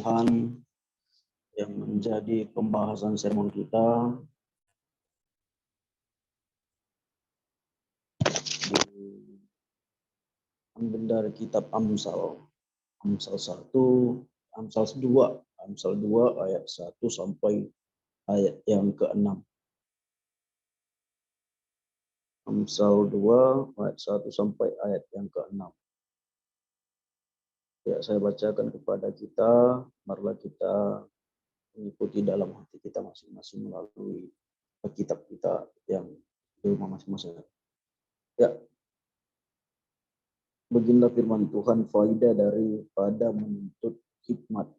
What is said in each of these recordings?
Tuhan yang menjadi pembahasan sermon kita diambil dari kitab Amsal 1, Amsal 2 ayat 1 sampai ayat yang ke-6. Amsal 2 ayat 1 sampai ayat yang ke-6. Ya, saya bacakan kepada kita, marilah kita mengikuti dalam hati kita masing-masing melalui kitab kita yang di rumah masing-masing. Ya, beginilah firman Tuhan, faedah daripada menuntut hikmat.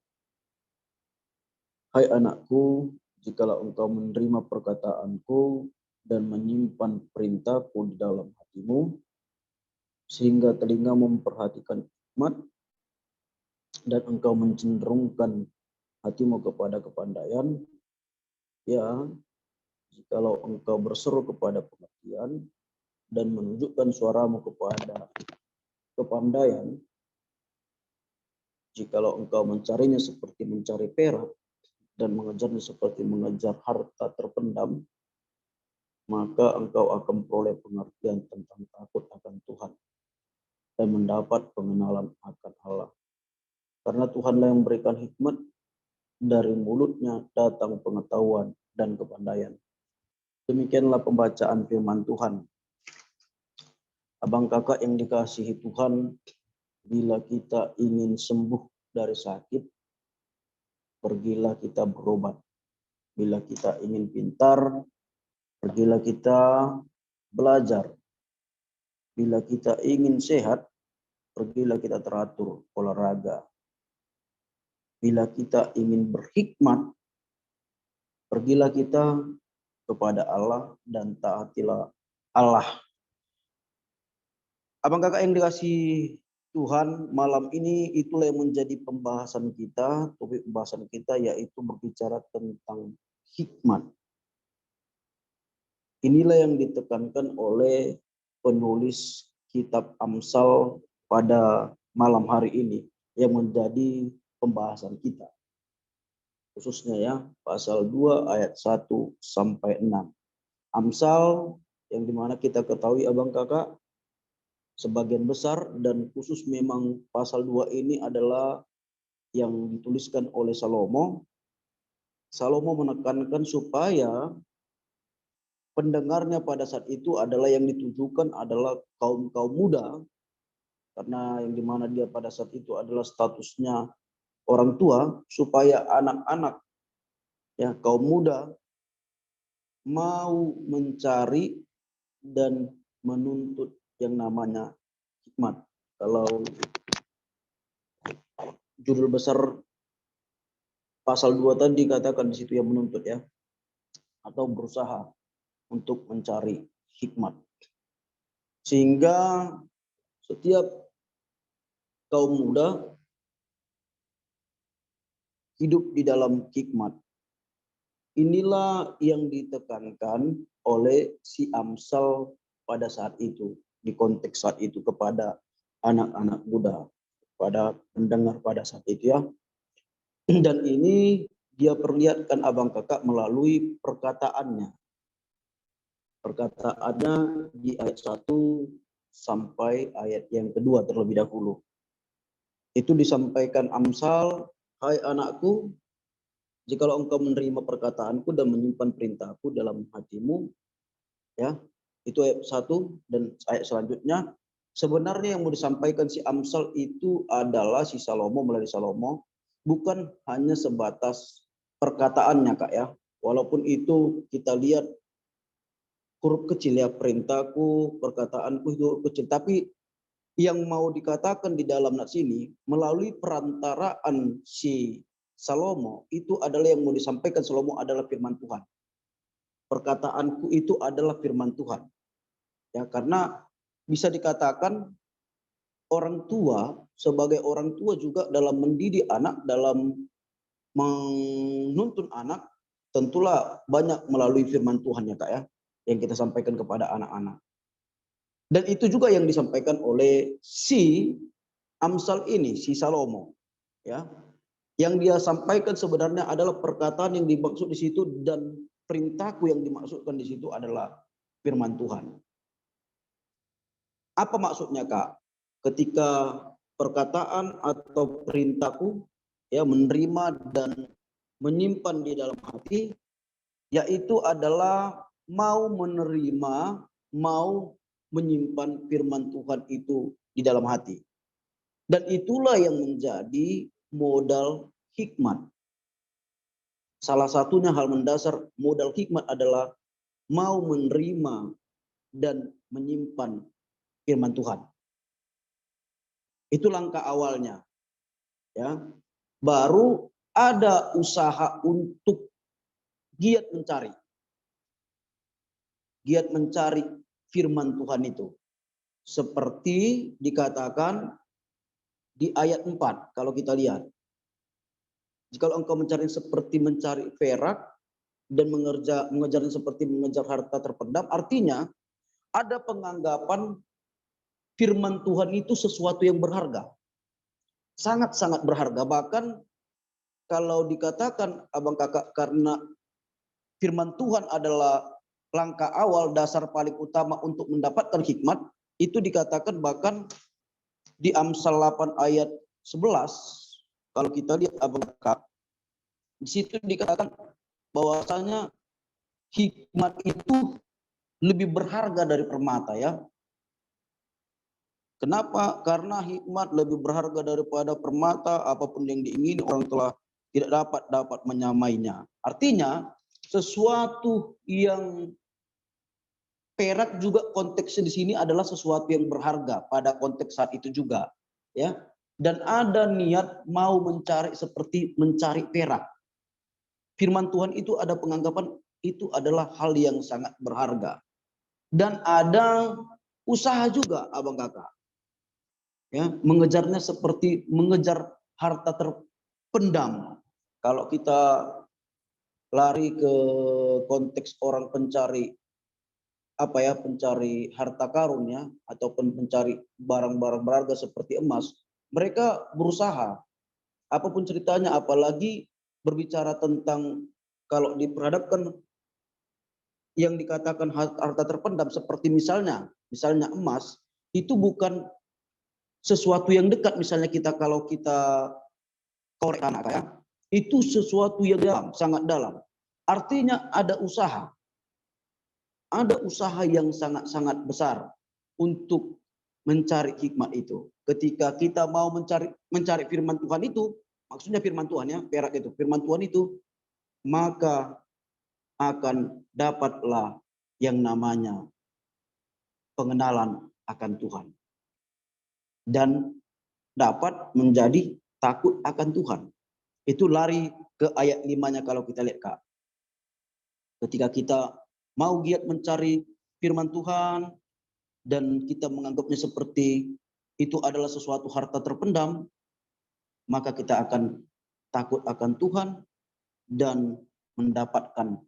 Hai anakku, jikalau engkau menerima perkataanku dan menyimpan perintahku di dalam hatimu, sehingga telinga memperhatikan hikmat, dan engkau mencenderungkan hatimu kepada kepandaian, ya, jikalau engkau berseru kepada pengertian dan menunjukkan suaramu kepada kepandaian, jikalau engkau mencarinya seperti mencari perak dan mengejarnya seperti mengejar harta terpendam, maka engkau akan peroleh pengertian tentang takut akan Tuhan dan mendapat pengenalan akan Allah. Karena Tuhanlah yang memberikan hikmat, dari mulutnya datang pengetahuan dan kepandaian. Demikianlah pembacaan firman Tuhan. Abang kakak yang dikasihi Tuhan, bila kita ingin sembuh dari sakit, pergilah kita berobat. Bila kita ingin pintar, pergilah kita belajar. Bila kita ingin sehat, pergilah kita teratur olahraga. Bila kita ingin berhikmat, pergilah kita kepada Allah dan taatilah Allah. Abang kakak yang dikasihi Tuhan, malam ini itulah yang menjadi pembahasan kita, topik pembahasan kita yaitu berbicara tentang hikmat. Inilah yang ditekankan oleh penulis kitab Amsal pada malam hari ini yang menjadi pembahasan kita. Khususnya ya, pasal 2 ayat 1 sampai 6. Amsal yang dimana kita ketahui abang kakak, sebagian besar dan khusus memang pasal 2 ini adalah yang dituliskan oleh Salomo. Salomo menekankan supaya pendengarnya pada saat itu adalah yang ditujukan adalah kaum-kaum muda, karena yang dimana dia pada saat itu adalah statusnya orang tua, supaya anak-anak ya kaum muda mau mencari dan menuntut yang namanya hikmat. Kalau judul besar pasal 2 tadi dikatakan di situ yang menuntut ya, atau berusaha untuk mencari hikmat. Sehingga setiap kaum muda hidup di dalam hikmat. Inilah yang ditekankan oleh si Amsal pada saat itu, di konteks saat itu kepada anak-anak muda, pada pendengar pada saat itu ya. Dan ini dia perlihatkan abang kakak melalui perkataannya. Perkataannya di ayat 1 sampai ayat yang kedua terlebih dahulu. Itu disampaikan Amsal, hai anakku, jikalau engkau menerima perkataanku dan menyimpan perintahku dalam hatimu, ya, itu ayat 1 dan ayat selanjutnya. Sebenarnya yang mau disampaikan si Amsal itu adalah si Salomo, melalui Salomo, bukan hanya sebatas perkataannya kak ya. Walaupun itu kita lihat huruf kecil ya, perintahku, perkataanku itu huruf kecil. Tapi yang mau dikatakan di dalam nats ini melalui perantaraan si Salomo itu adalah yang mau disampaikan Salomo adalah firman Tuhan. Perkataanku itu adalah firman Tuhan. Ya, karena bisa dikatakan orang tua sebagai orang tua juga dalam mendidik anak, dalam menuntun anak, tentulah banyak melalui firman Tuhan ya kak ya, yang kita sampaikan kepada anak-anak. Dan itu juga yang disampaikan oleh si Amsal ini, si Salomo. Ya, Yang dia sampaikan sebenarnya adalah perkataan yang dimaksud di situ, dan perintahku yang dimaksudkan di situ adalah firman Tuhan. Apa maksudnya, Kak? Ketika perkataan atau perintahku ya menerima dan menyimpan di dalam hati, yaitu adalah mau menerima, mau menyimpan firman Tuhan itu di dalam hati. Dan itulah yang menjadi modal hikmat. Salah satunya hal mendasar modal hikmat adalah mau menerima dan menyimpan firman Tuhan. Itu langkah awalnya. Ya. Baru ada usaha untuk giat mencari. Giat mencari firman Tuhan itu. Seperti dikatakan di ayat 4 kalau kita lihat. Jika engkau mencari seperti mencari perak dan mengejarnya seperti mengejar harta terpendam, artinya ada penganggapan firman Tuhan itu sesuatu yang berharga. Sangat-sangat berharga. Bahkan kalau dikatakan abang kakak, karena firman Tuhan adalah langkah awal, dasar paling utama untuk mendapatkan hikmat, itu dikatakan bahkan di Amsal 8 ayat 11, kalau kita lihat abang kakak, di situ dikatakan bahwasanya hikmat itu lebih berharga dari permata, ya. Kenapa? Karena hikmat lebih berharga daripada permata, apapun yang diingini orang telah tidak dapat menyamainya. Artinya sesuatu yang perak juga konteksnya di sini adalah sesuatu yang berharga pada konteks saat itu juga, ya. Dan ada niat mau mencari seperti mencari perak. Firman Tuhan itu ada penganggapan itu adalah hal yang sangat berharga. Dan ada usaha juga abang kakak. Ya, mengejarnya seperti mengejar harta terpendam. Kalau kita lari ke konteks orang pencari pencari harta karun, ya, ataupun pencari barang-barang berharga seperti emas, mereka berusaha apapun ceritanya, apalagi berbicara tentang kalau diperhadapkan yang dikatakan harta terpendam seperti misalnya emas, itu bukan sesuatu yang dekat. Misalnya kalau kita korek anak, ya, itu sesuatu yang dalam, sangat dalam. Artinya ada usaha yang sangat-sangat besar untuk mencari hikmat itu. Ketika kita mau mencari firman Tuhan itu, maksudnya firman Tuhan, ya, perak itu, firman Tuhan itu, maka akan dapatlah yang namanya pengenalan akan Tuhan. Dan dapat menjadi takut akan Tuhan. Itu lari ke ayat 5-nya kalau kita lihat, Kak. Ketika kita mau giat mencari firman Tuhan dan kita menganggapnya seperti itu adalah sesuatu harta terpendam, maka kita akan takut akan Tuhan dan mendapatkan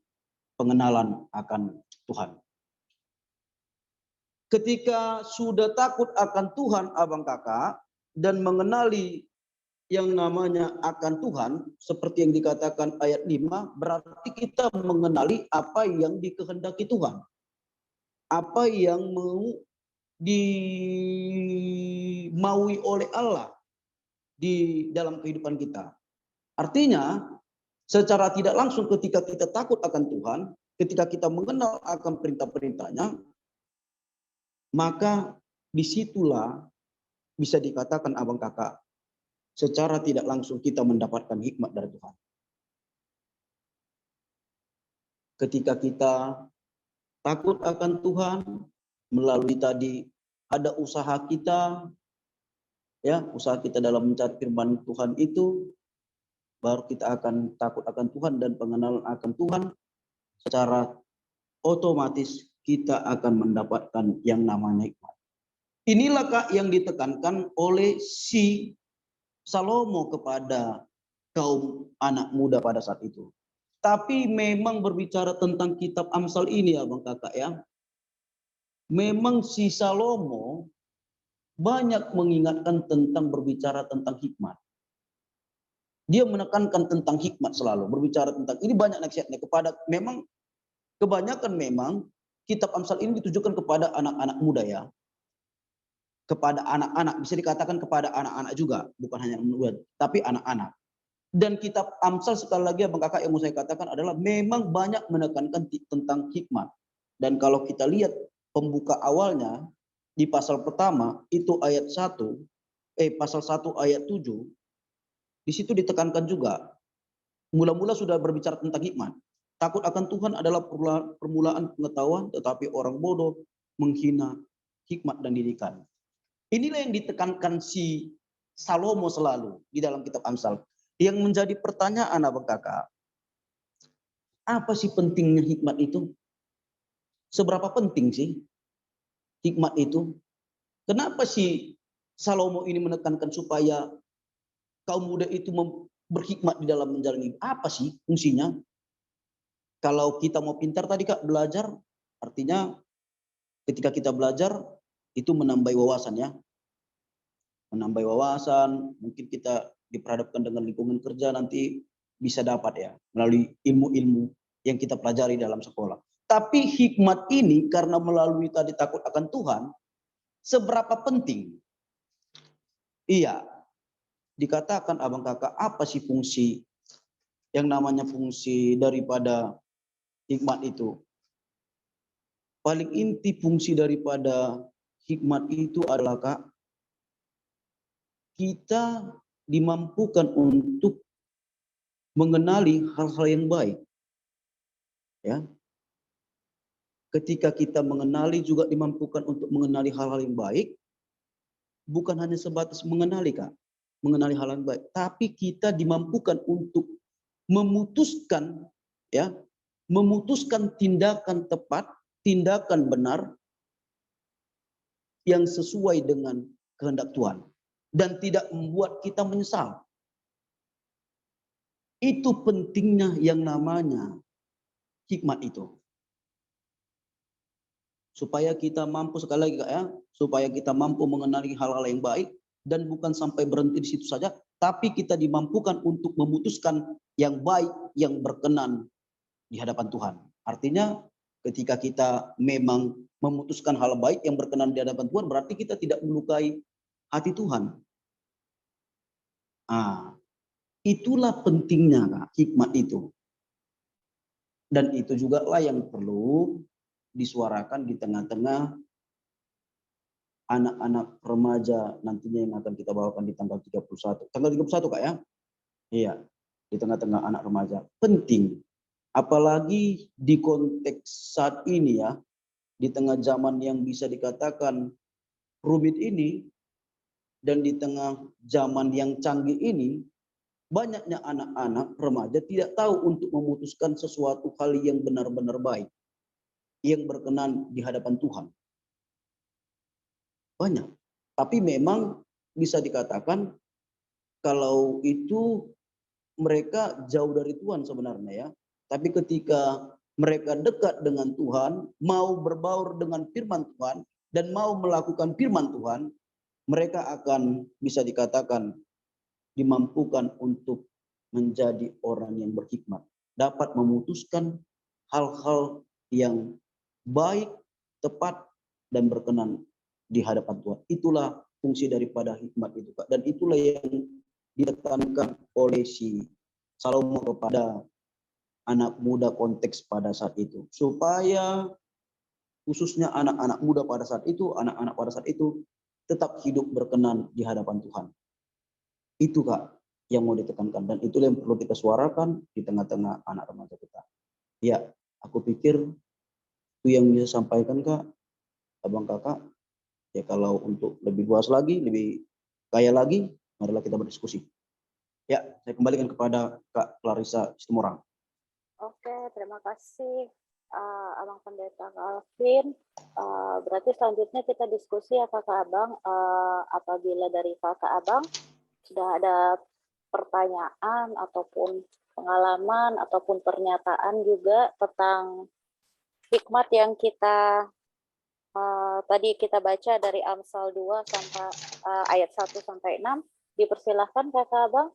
pengenalan akan Tuhan. Ketika sudah takut akan Tuhan abang kakak dan mengenali yang namanya akan Tuhan, seperti yang dikatakan ayat 5, berarti kita mengenali apa yang dikehendaki Tuhan. Apa yang mau dimaui oleh Allah di dalam kehidupan kita. Artinya, secara tidak langsung ketika kita takut akan Tuhan, ketika kita mengenal akan perintah-perintahnya, maka disitulah bisa dikatakan abang kakak, secara tidak langsung kita mendapatkan hikmat dari Tuhan. Ketika kita takut akan Tuhan, melalui tadi ada usaha kita, ya, usaha kita dalam mencari firman Tuhan itu, baru kita akan takut akan Tuhan dan pengenalan akan Tuhan, secara otomatis kita akan mendapatkan yang namanya hikmat. Inilah, Kak, yang ditekankan oleh si Salomo kepada kaum anak muda pada saat itu. Tapi memang berbicara tentang kitab Amsal ini, abang kakak, ya, memang si Salomo banyak mengingatkan tentang berbicara tentang hikmat. Dia menekankan tentang hikmat selalu, berbicara tentang ini banyak nasihatnya kepada memang kebanyakan memang kitab Amsal ini ditujukan kepada anak-anak muda ya. Kepada anak-anak, bisa dikatakan kepada anak-anak juga, bukan hanya muda, tapi anak-anak. Dan kitab Amsal sekali lagi Abang Kakak yang mau saya katakan adalah memang banyak menekankan tentang hikmat. Dan kalau kita lihat pembuka awalnya di pasal pertama itu ayat 1, pasal 1 ayat 7, di situ ditekankan juga. Mula-mula sudah berbicara tentang hikmat. Takut akan Tuhan adalah permulaan pengetahuan, tetapi orang bodoh menghina hikmat dan didikan. Inilah yang ditekankan si Salomo selalu di dalam kitab Amsal. Yang menjadi pertanyaan Abang Kakak, apa sih pentingnya hikmat itu? Seberapa penting sih hikmat itu? Kenapa si Salomo ini menekankan supaya kaum muda itu berhikmat di dalam menjalani hidup? Apa sih fungsinya? Kalau kita mau pintar tadi Kak, belajar, artinya ketika kita belajar itu menambah wawasan ya. Menambah wawasan, mungkin kita diperhadapkan dengan lingkungan kerja nanti bisa dapat ya melalui ilmu-ilmu yang kita pelajari dalam sekolah. Tapi hikmat ini karena melalui tadi takut akan Tuhan, seberapa penting? Iya, dikatakan Abang Kakak, apa sih fungsi yang namanya fungsi daripada hikmat itu? Paling inti fungsi daripada hikmat itu adalah Kak, kita dimampukan untuk mengenali hal-hal yang baik. Ya. Ketika kita mengenali juga dimampukan untuk mengenali hal-hal yang baik, bukan hanya sebatas mengenali Kak, mengenali hal yang baik, tapi kita dimampukan untuk memutuskan ya, memutuskan tindakan tepat, tindakan benar yang sesuai dengan kehendak Tuhan dan tidak membuat kita menyesal. Itu pentingnya yang namanya hikmat itu. Supaya kita mampu sekali lagi Kak ya, supaya kita mampu mengenali hal-hal yang baik dan bukan sampai berhenti di situ saja, tapi kita dimampukan untuk memutuskan yang baik yang berkenan di hadapan Tuhan. Artinya ketika kita memang memutuskan hal baik yang berkenan di hadapan Tuhan, berarti kita tidak melukai hati Tuhan. Ah, itulah pentingnya Kak, hikmat itu. Dan itu juga lah yang perlu disuarakan di tengah-tengah anak-anak remaja nantinya yang akan kita bawakan di tanggal 31. Tanggal 31 Kak ya? Iya, di tengah-tengah anak remaja. Penting. Apalagi di konteks saat ini ya, di tengah zaman yang bisa dikatakan rumit ini, dan di tengah zaman yang canggih ini, banyaknya anak-anak remaja tidak tahu untuk memutuskan sesuatu hal yang benar-benar baik, yang berkenan di hadapan Tuhan. Banyak. Tapi memang bisa dikatakan kalau itu mereka jauh dari Tuhan sebenarnya ya. Tapi ketika mereka dekat dengan Tuhan, mau berbaur dengan firman Tuhan, dan mau melakukan firman Tuhan, mereka akan bisa dikatakan dimampukan untuk menjadi orang yang berhikmat. Dapat memutuskan hal-hal yang baik, tepat, dan berkenan di hadapan Tuhan. Itulah fungsi daripada hikmat itu Kak. Dan itulah yang ditekankan oleh si Salomo kepada anak muda konteks pada saat itu, supaya khususnya anak-anak muda pada saat itu, anak-anak pada saat itu tetap hidup berkenan di hadapan Tuhan. Itu Kak yang mau ditekankan, dan itulah yang perlu kita suarakan di tengah-tengah anak remaja kita. Ya, aku pikir itu yang bisa sampaikan Kak, Abang Kakak. Ya kalau untuk lebih luas lagi, lebih kaya lagi, marilah kita berdiskusi. Ya, saya kembalikan kepada Kak Clarissa Situmorang. Oke, terima kasih Abang Pendeta Calvin. Berarti selanjutnya kita diskusi ya Kakak Abang. Apabila dari Kakak Abang sudah ada pertanyaan ataupun pengalaman ataupun pernyataan juga tentang hikmat yang kita tadi kita baca dari Amsal 2 sampai ayat 1 sampai 6, dipersilahkan Kakak Abang.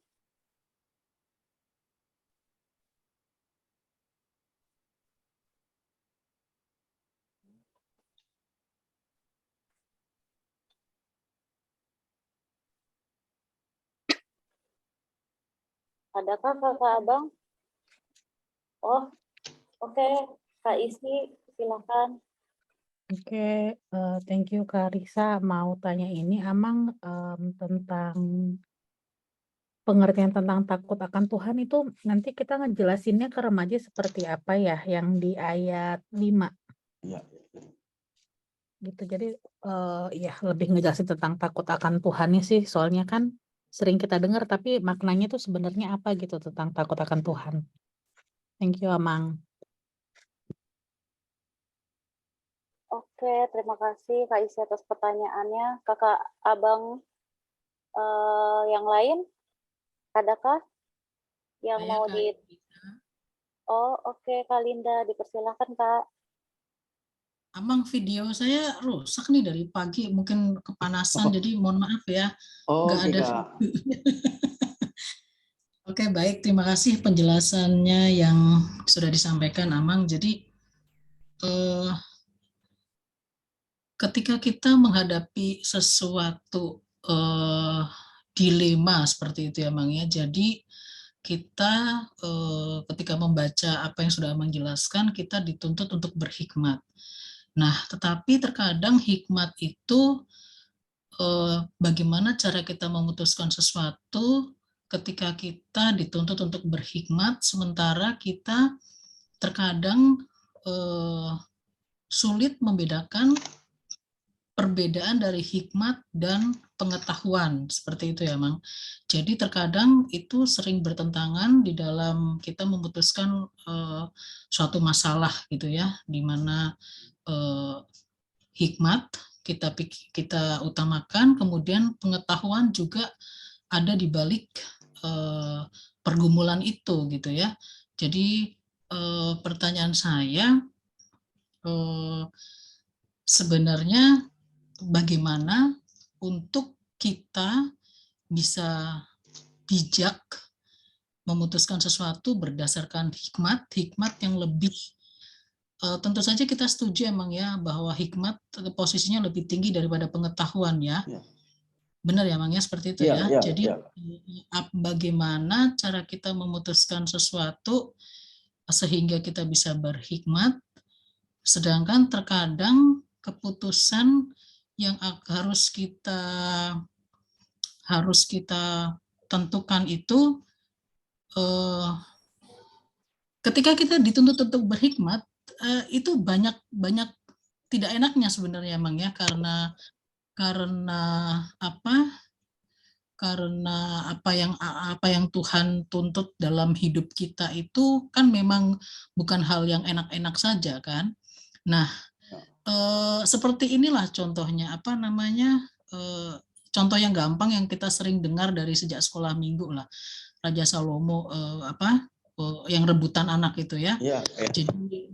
Adakah kakak abang? Oh, oke. Kak Isi, silakan. Oke, thank you Kak Risa. Mau tanya ini, Amang, tentang pengertian tentang takut akan Tuhan itu nanti kita ngejelasinnya ke remaja seperti apa ya, yang di ayat 5 Ya. gitu. Jadi ya lebih ngejelasin tentang takut akan Tuhannya sih, soalnya kan sering kita dengar tapi maknanya itu sebenarnya apa gitu tentang takut akan Tuhan. Thank you Amang. Oke, terima kasih Kak Isi atas pertanyaannya. Kakak abang yang lain, adakah yang Saya mau Kak di... Risa. Oh, oke Kak Linda, dipersilakan Kak. Amang, video saya rusak nih dari pagi, mungkin kepanasan, jadi mohon maaf ya, nggak Oke, ada Kak. video. Oke, baik, terima kasih penjelasannya yang sudah disampaikan Amang. Jadi eh, ketika kita menghadapi sesuatu dilema seperti itu ya Amang ya, jadi kita ketika membaca apa yang sudah Amang jelaskan, kita dituntut untuk berhikmat. Nah, tetapi terkadang hikmat itu bagaimana cara kita memutuskan sesuatu ketika kita dituntut untuk berhikmat, sementara kita terkadang sulit membedakan perbedaan dari hikmat dan pengetahuan, seperti itu ya, Mang. Jadi terkadang itu sering bertentangan di dalam kita memutuskan suatu masalah gitu ya, di mana hikmat kita utamakan, kemudian pengetahuan juga ada di balik pergumulan itu gitu ya. Jadi pertanyaan saya sebenarnya bagaimana untuk kita bisa bijak memutuskan sesuatu berdasarkan hikmat yang lebih tentu saja kita setuju emang ya bahwa hikmat posisinya lebih tinggi daripada pengetahuan ya. Ya. Benar ya Mang ya, seperti itu Ya, ya. ya, Jadi ya. bagaimana cara kita memutuskan sesuatu sehingga kita bisa berhikmat, sedangkan terkadang keputusan yang harus kita tentukan itu ketika kita dituntut untuk berhikmat itu banyak tidak enaknya sebenarnya Mang ya, karena apa? Karena apa yang Tuhan tuntut dalam hidup kita itu kan memang bukan hal yang enak-enak saja kan. Nah, seperti inilah contohnya apa namanya contoh yang gampang yang kita sering dengar dari sejak sekolah minggu lah, Raja Salomo yang rebutan anak itu ya. Ya, ya.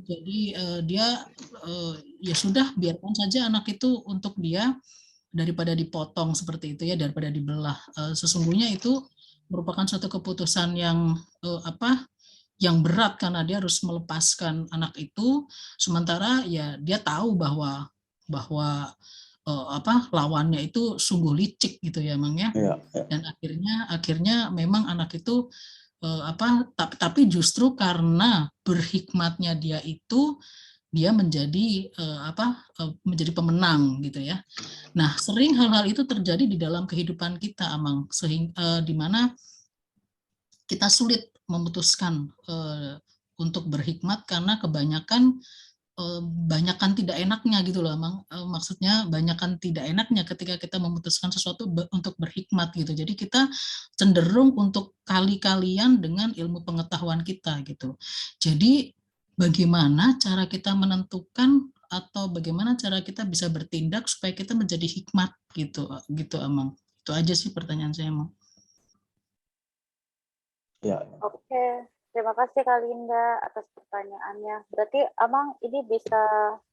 Jadi dia ya sudah biarkan saja anak itu untuk dia daripada dipotong seperti itu ya, daripada dibelah. Sesungguhnya itu merupakan suatu keputusan yang yang berat karena dia harus melepaskan anak itu, sementara ya dia tahu bahwa lawannya itu sungguh licik gitu ya Mang ya. Ya, ya. Dan akhirnya memang anak itu tapi justru karena berhikmatnya dia itu dia menjadi menjadi pemenang gitu ya. Nah, sering hal-hal itu terjadi di dalam kehidupan kita, Amang, sehingga di mana kita sulit memutuskan untuk berhikmat karena kebanyakan tidak enaknya gitu loh, Amang. Maksudnya banyakan tidak enaknya ketika kita memutuskan sesuatu untuk berhikmat gitu. Jadi kita cenderung untuk kali-kalian dengan ilmu pengetahuan kita gitu. Jadi bagaimana cara kita menentukan atau bagaimana cara kita bisa bertindak supaya kita menjadi hikmat gitu Amang. Itu aja sih pertanyaan saya, Amang. Ya. Oke, terima kasih Kak Linda atas pertanyaannya. Berarti Amang ini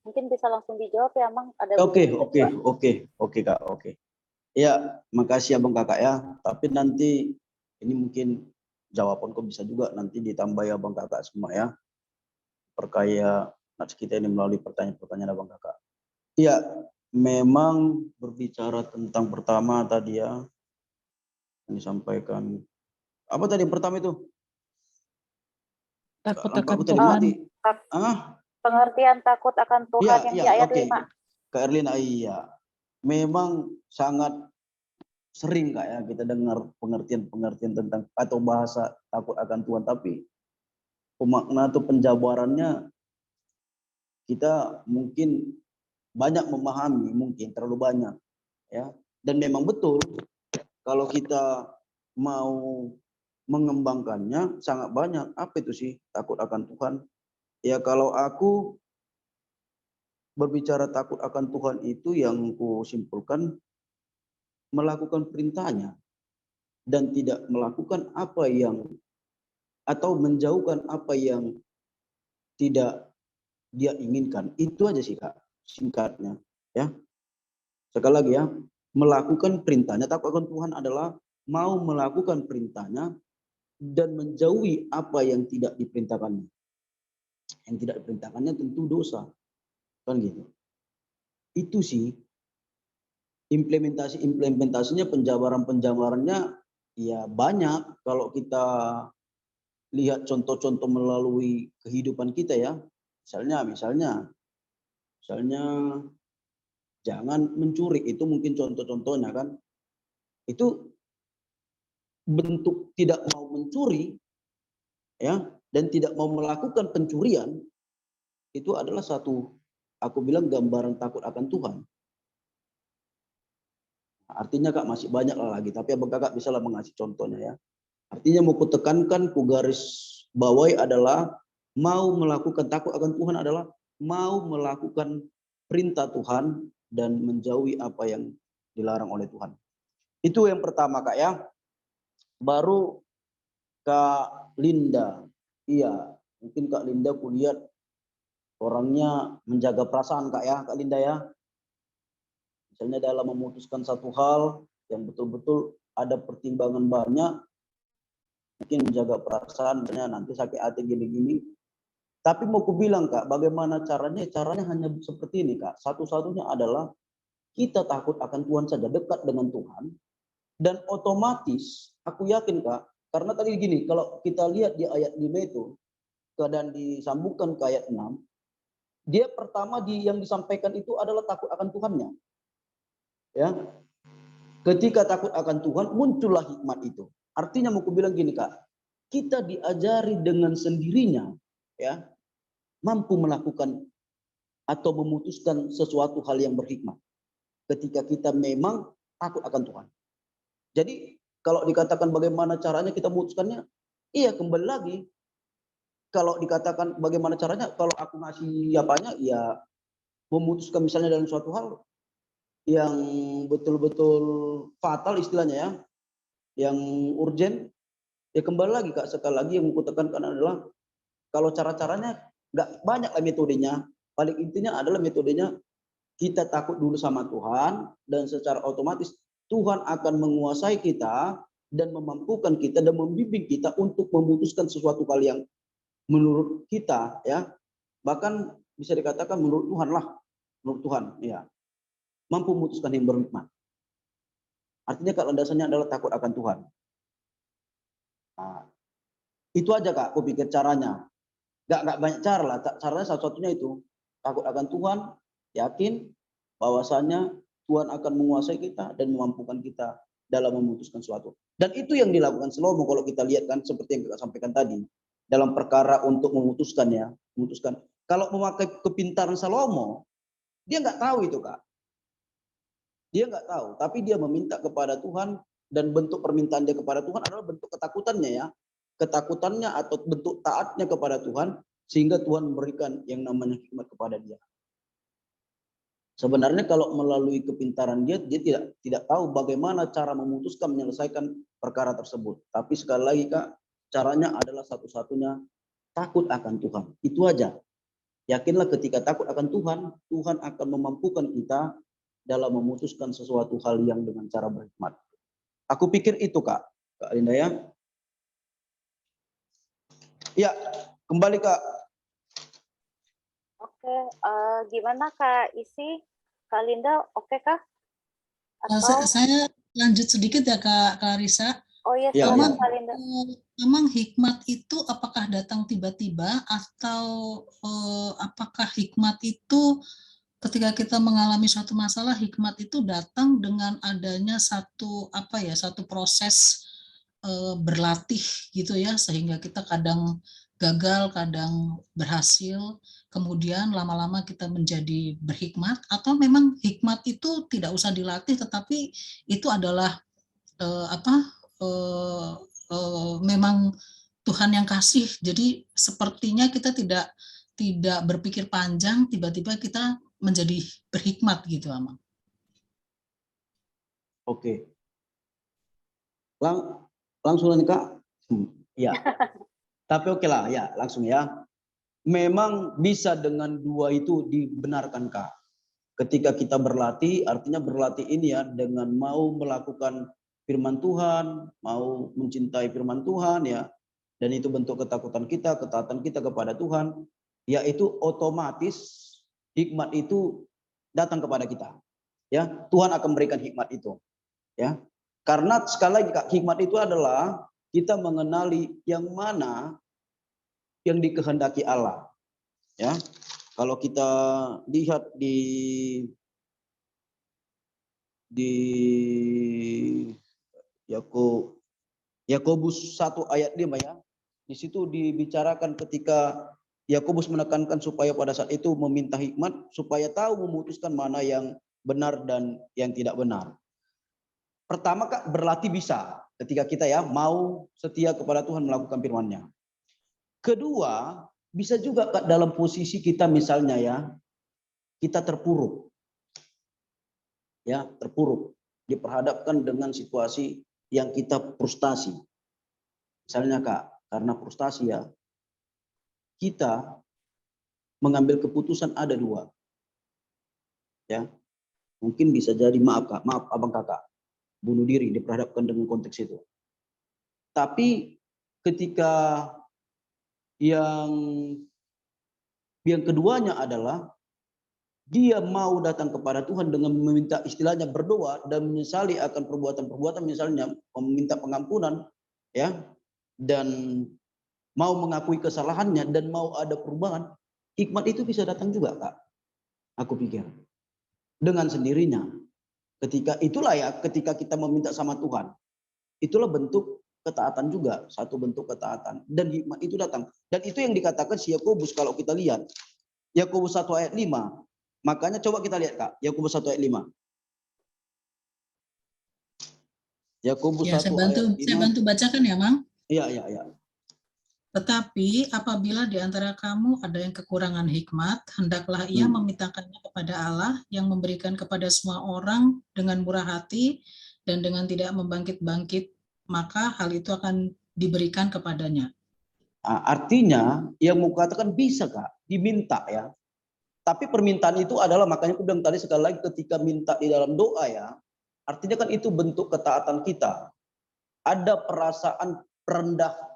mungkin bisa langsung dijawab ya Amang? Oke, Kak, oke. Ya, makasih Abang Kakak ya. Tapi nanti ini mungkin jawabanku bisa juga nanti ditambah ya Abang Kakak semua ya. Perkaya nats kita ini melalui pertanyaan-pertanyaan Abang Kakak. Ya, memang berbicara tentang pertama tadi ya yang disampaikan Apa tadi yang pertama itu? Takut Angkatku akan tadi Tuhan. mati. Tak- Ah, Pengertian takut akan Tuhan iya, yang iya, di ayat oke. 5. Kak Erlina, iya. Memang sangat sering Kak ya kita dengar pengertian-pengertian tentang atau bahasa takut akan Tuhan, tapi pemakna atau penjabarannya kita mungkin banyak memahami, mungkin terlalu banyak ya. Dan memang betul kalau kita mau mengembangkannya sangat banyak. Apa itu sih takut akan Tuhan? Ya kalau aku berbicara takut akan Tuhan itu yang ku simpulkan melakukan perintahnya dan tidak melakukan apa yang atau menjauhkan apa yang tidak dia inginkan. Itu aja sih Kak, singkatnya ya. Sekali lagi ya, melakukan perintahnya. Takut akan Tuhan adalah mau melakukan perintahnya dan menjauhi apa yang tidak diperintahkannya. Yang tidak diperintahkannya tentu dosa, kan gitu. Itu sih implementasinya, penjabarannya ya banyak. Kalau kita lihat contoh-contoh melalui kehidupan kita ya, misalnya jangan mencuri, itu mungkin contoh-contohnya kan. Itu bentuk tidak mau mencuri ya dan tidak mau melakukan pencurian, itu adalah satu, aku bilang, gambaran takut akan Tuhan. Artinya Kak masih banyak lah lagi, tapi abang kakak bisa lah mengasih contohnya ya. Artinya mau kutekankan, ku garis bawahi adalah mau melakukan takut akan Tuhan adalah mau melakukan perintah Tuhan dan menjauhi apa yang dilarang oleh Tuhan. Itu yang pertama Kak ya. Baru Kak Linda. Iya, mungkin Kak Linda kulihat orangnya menjaga perasaan Kak ya, Kak Linda ya. Misalnya dalam memutuskan satu hal yang betul-betul ada pertimbangan banyak, mungkin menjaga perasaan, misalnya nanti sakit hati gini-gini. Tapi mau ku bilang Kak, bagaimana caranya? Caranya hanya seperti ini Kak. Satu-satunya adalah kita takut akan Tuhan saja, dekat dengan Tuhan. Dan otomatis, aku yakin Kak, karena tadi gini, kalau kita lihat di ayat 5 itu, dan disambungkan ke ayat 6, dia pertama yang disampaikan itu adalah takut akan Tuhannya. Ya, ketika takut akan Tuhan muncullah hikmat itu. Artinya mau kubilang gini Kak, kita diajari dengan sendirinya ya mampu melakukan atau memutuskan sesuatu hal yang berhikmat ketika kita memang takut akan Tuhan. Jadi kalau dikatakan bagaimana caranya kita memutuskannya, iya kembali lagi. Kalau dikatakan bagaimana caranya, kalau aku ngasih apanya, ya memutuskan misalnya dalam suatu hal yang betul-betul fatal istilahnya ya, yang urgent, ya kembali lagi Kak, sekali lagi yang aku tekankan adalah kalau cara-caranya nggak banyak lah metodenya, paling intinya adalah metodenya kita takut dulu sama Tuhan dan secara otomatis Tuhan akan menguasai kita dan memampukan kita dan membimbing kita untuk memutuskan sesuatu hal yang menurut kita ya, bahkan bisa dikatakan menurut Tuhan lah, menurut Tuhan ya, mampu memutuskan yang berhikmat. Artinya kalau landasannya adalah takut akan Tuhan. Nah, itu aja Kak, aku pikir caranya. Nggak banyak cara lah, caranya satu-satunya itu. Takut akan Tuhan, yakin bahwasanya Tuhan akan menguasai kita dan memampukan kita dalam memutuskan sesuatu. Dan itu yang dilakukan Salomo kalau kita lihat kan, seperti yang kita sampaikan tadi. Dalam perkara untuk memutuskan ya, memutuskan. Kalau memakai kepintaran Salomo, dia nggak tahu itu Kak. Dia nggak tahu, tapi dia meminta kepada Tuhan dan bentuk permintaan dia kepada Tuhan adalah bentuk ketakutannya ya. Ketakutannya atau bentuk taatnya kepada Tuhan sehingga Tuhan memberikan yang namanya hikmat kepada dia. Sebenarnya kalau melalui kepintaran dia tidak tahu bagaimana cara memutuskan menyelesaikan perkara tersebut. Tapi sekali lagi Kak, caranya adalah satu-satunya takut akan Tuhan. Itu aja. Yakinlah ketika takut akan Tuhan, Tuhan akan memampukan kita dalam memutuskan sesuatu hal yang dengan cara berhikmat. Aku pikir itu Kak Linda ya. Ya, kembali Kak. Oke, gimana Kak Isi? Kak Linda, oke kah? Atau Saya lanjut sedikit ya Kak Risa. Oh iya, Ya, silakan ya. Kak Linda. Memang hikmat itu apakah datang tiba-tiba atau apakah hikmat itu ketika kita mengalami suatu masalah, hikmat itu datang dengan adanya satu satu proses berlatih gitu ya, sehingga kita kadang gagal, kadang berhasil, kemudian lama-lama kita menjadi berhikmat, atau memang hikmat itu tidak usah dilatih, tetapi itu adalah eh, apa memang Tuhan yang kasih. Jadi sepertinya kita tidak berpikir panjang, tiba-tiba kita menjadi berhikmat gitu, Amang. Oke. Langsung nih Kak. Ya. Tapi oke lah ya, langsung ya. Memang bisa dengan dua itu dibenarkan Kak. Ketika kita berlatih, artinya berlatih ini ya dengan mau melakukan firman Tuhan, mau mencintai firman Tuhan ya. Dan itu bentuk ketakutan kita, ketaatan kita kepada Tuhan, yaitu otomatis hikmat itu datang kepada kita. Ya, Tuhan akan memberikan hikmat itu. Ya, karena sekali lagi Kak, hikmat itu adalah kita mengenali yang mana yang dikehendaki Allah. Ya, kalau kita lihat di Yakobus 1 ayat 5 ya. Di situ dibicarakan ketika Yakobus menekankan supaya pada saat itu meminta hikmat supaya tahu memutuskan mana yang benar dan yang tidak benar. Pertama Kak, berlatih bisa ketika kita ya mau setia kepada Tuhan melakukan firman-Nya. Kedua, bisa juga Kak dalam posisi kita misalnya ya, kita terpuruk. Ya, terpuruk, diperhadapkan dengan situasi yang kita frustasi. Misalnya Kak, karena frustasi ya, kita mengambil keputusan ada dua. Ya, mungkin bisa jadi maaf Kak, maaf abang kakak, bunuh diri diperhadapkan dengan konteks itu. Tapi ketika yang keduanya adalah dia mau datang kepada Tuhan dengan meminta istilahnya berdoa dan menyesali akan perbuatan-perbuatan misalnya meminta pengampunan ya dan mau mengakui kesalahannya dan mau ada perubahan, hikmat itu bisa datang juga Kak. Aku pikir dengan sendirinya. Ketika kita meminta sama Tuhan, itulah bentuk ketaatan juga, satu bentuk ketaatan dan hikmat itu datang. Dan itu yang dikatakan si Yakobus kalau kita lihat Yakobus 1 ayat 5. Makanya coba kita lihat Kak, Yakobus 1 ayat 5. Yakobus Ya, 1 ayat 5. saya bantu bacakan ya, Mang. Iya. Tetapi apabila di antara kamu ada yang kekurangan hikmat, hendaklah ia memintakannya kepada Allah yang memberikan kepada semua orang dengan murah hati dan dengan tidak membangkit-bangkit, maka hal itu akan diberikan kepadanya. Nah, artinya yang mau katakan bisa Kak, diminta ya. Tapi permintaan itu adalah, makanya aku bilang tadi sekali lagi ketika minta di dalam doa ya, artinya kan itu bentuk ketaatan kita. Ada perasaan rendah.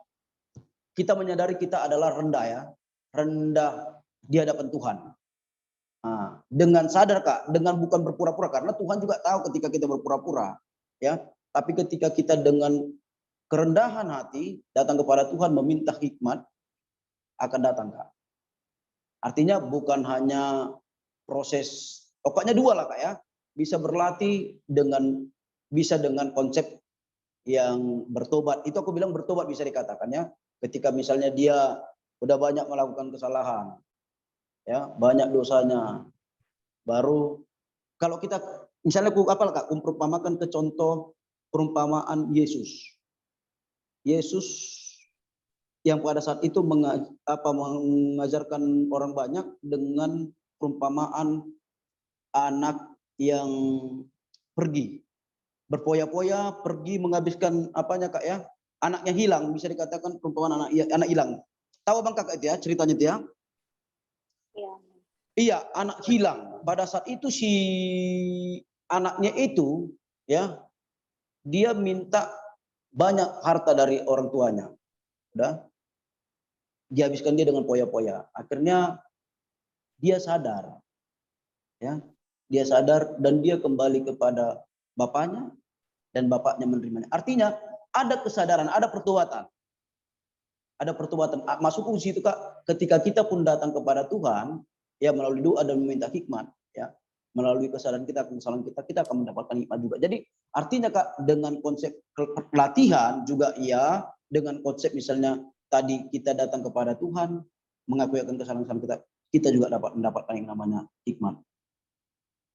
Kita menyadari kita adalah rendah ya, rendah di hadapan Tuhan. Nah, dengan sadar Kak, dengan bukan berpura-pura, karena Tuhan juga tahu ketika kita berpura-pura, ya. Tapi ketika kita dengan kerendahan hati datang kepada Tuhan meminta hikmat, akan datang Kak. Artinya bukan hanya proses, pokoknya dua lah Kak ya, bisa berlatih bisa dengan konsep yang bertobat. Itu aku bilang bertobat bisa dikatakan ya. Ketika misalnya dia udah banyak melakukan kesalahan, ya banyak dosanya, baru kalau kita misalnya Kak, umpamakan ke contoh perumpamaan Yesus yang pada saat itu mengajarkan orang banyak dengan perumpamaan anak yang pergi berpoya-poya, pergi menghabiskan Kak ya, anaknya hilang, bisa dikatakan perumpamaan anak hilang. Tahu Bang Kakak itu ya ceritanya itu ya? Iya. Iya, anak hilang. Pada saat itu si anaknya itu ya, dia minta banyak harta dari orang tuanya. Udah dihabiskan dia dengan poya-poya. Akhirnya dia sadar. Ya. Dia sadar dan dia kembali kepada bapaknya dan bapaknya menerimanya. Artinya ada kesadaran, ada pertobatan. Ada pertobatan. Masuk uji itu Kak, ketika kita pun datang kepada Tuhan, ya melalui doa dan meminta hikmat, ya melalui kesadaran kita, kesalahan kita akan mendapatkan hikmat juga. Jadi artinya Kak, dengan konsep pelatihan juga ya, dengan konsep misalnya tadi kita datang kepada Tuhan, mengakui akan kesalahan-kesalahan kita juga dapat mendapatkan yang namanya hikmat.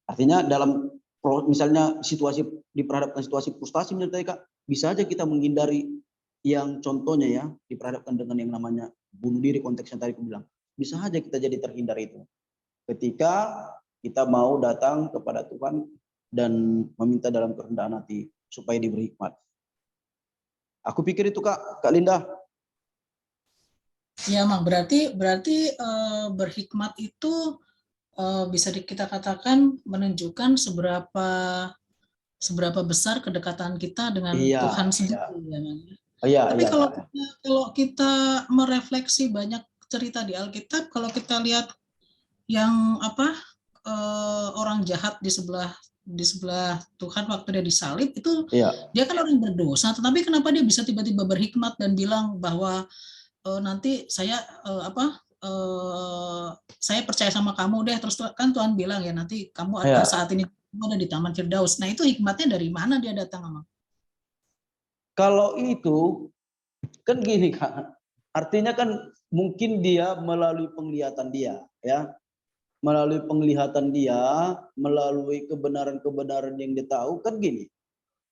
Artinya dalam misalnya situasi diperhadapkan situasi frustasi misalnya Kak, bisa aja kita menghindari yang contohnya ya diperhadapkan dengan yang namanya bunuh diri, konteksnya tadi aku bilang. Bisa aja kita jadi terhindar itu. Ketika kita mau datang kepada Tuhan dan meminta dalam kerendahan hati supaya diberi hikmat. Aku pikir itu Kak Linda. Ya, Mang, berarti berhikmat itu bisa kita katakan menunjukkan seberapa besar kedekatan kita dengan Tuhan sendiri, ya, Mang. Tapi kalau kita merefleksi banyak cerita di Alkitab, kalau kita lihat yang orang jahat di sebelah Tuhan waktu dia disalib itu, dia kan orang berdosa, tetapi kenapa dia bisa tiba-tiba berhikmat dan bilang bahwa nanti saya saya percaya sama kamu deh, terus kan Tuhan bilang ya nanti kamu saat ini ada di Taman Firdaus. Nah itu hikmatnya dari mana dia datang, Mang? Kalau itu kan gini Kak, artinya kan mungkin dia melalui penglihatan dia, ya, melalui penglihatan dia, melalui kebenaran-kebenaran yang dia tahu, kan gini,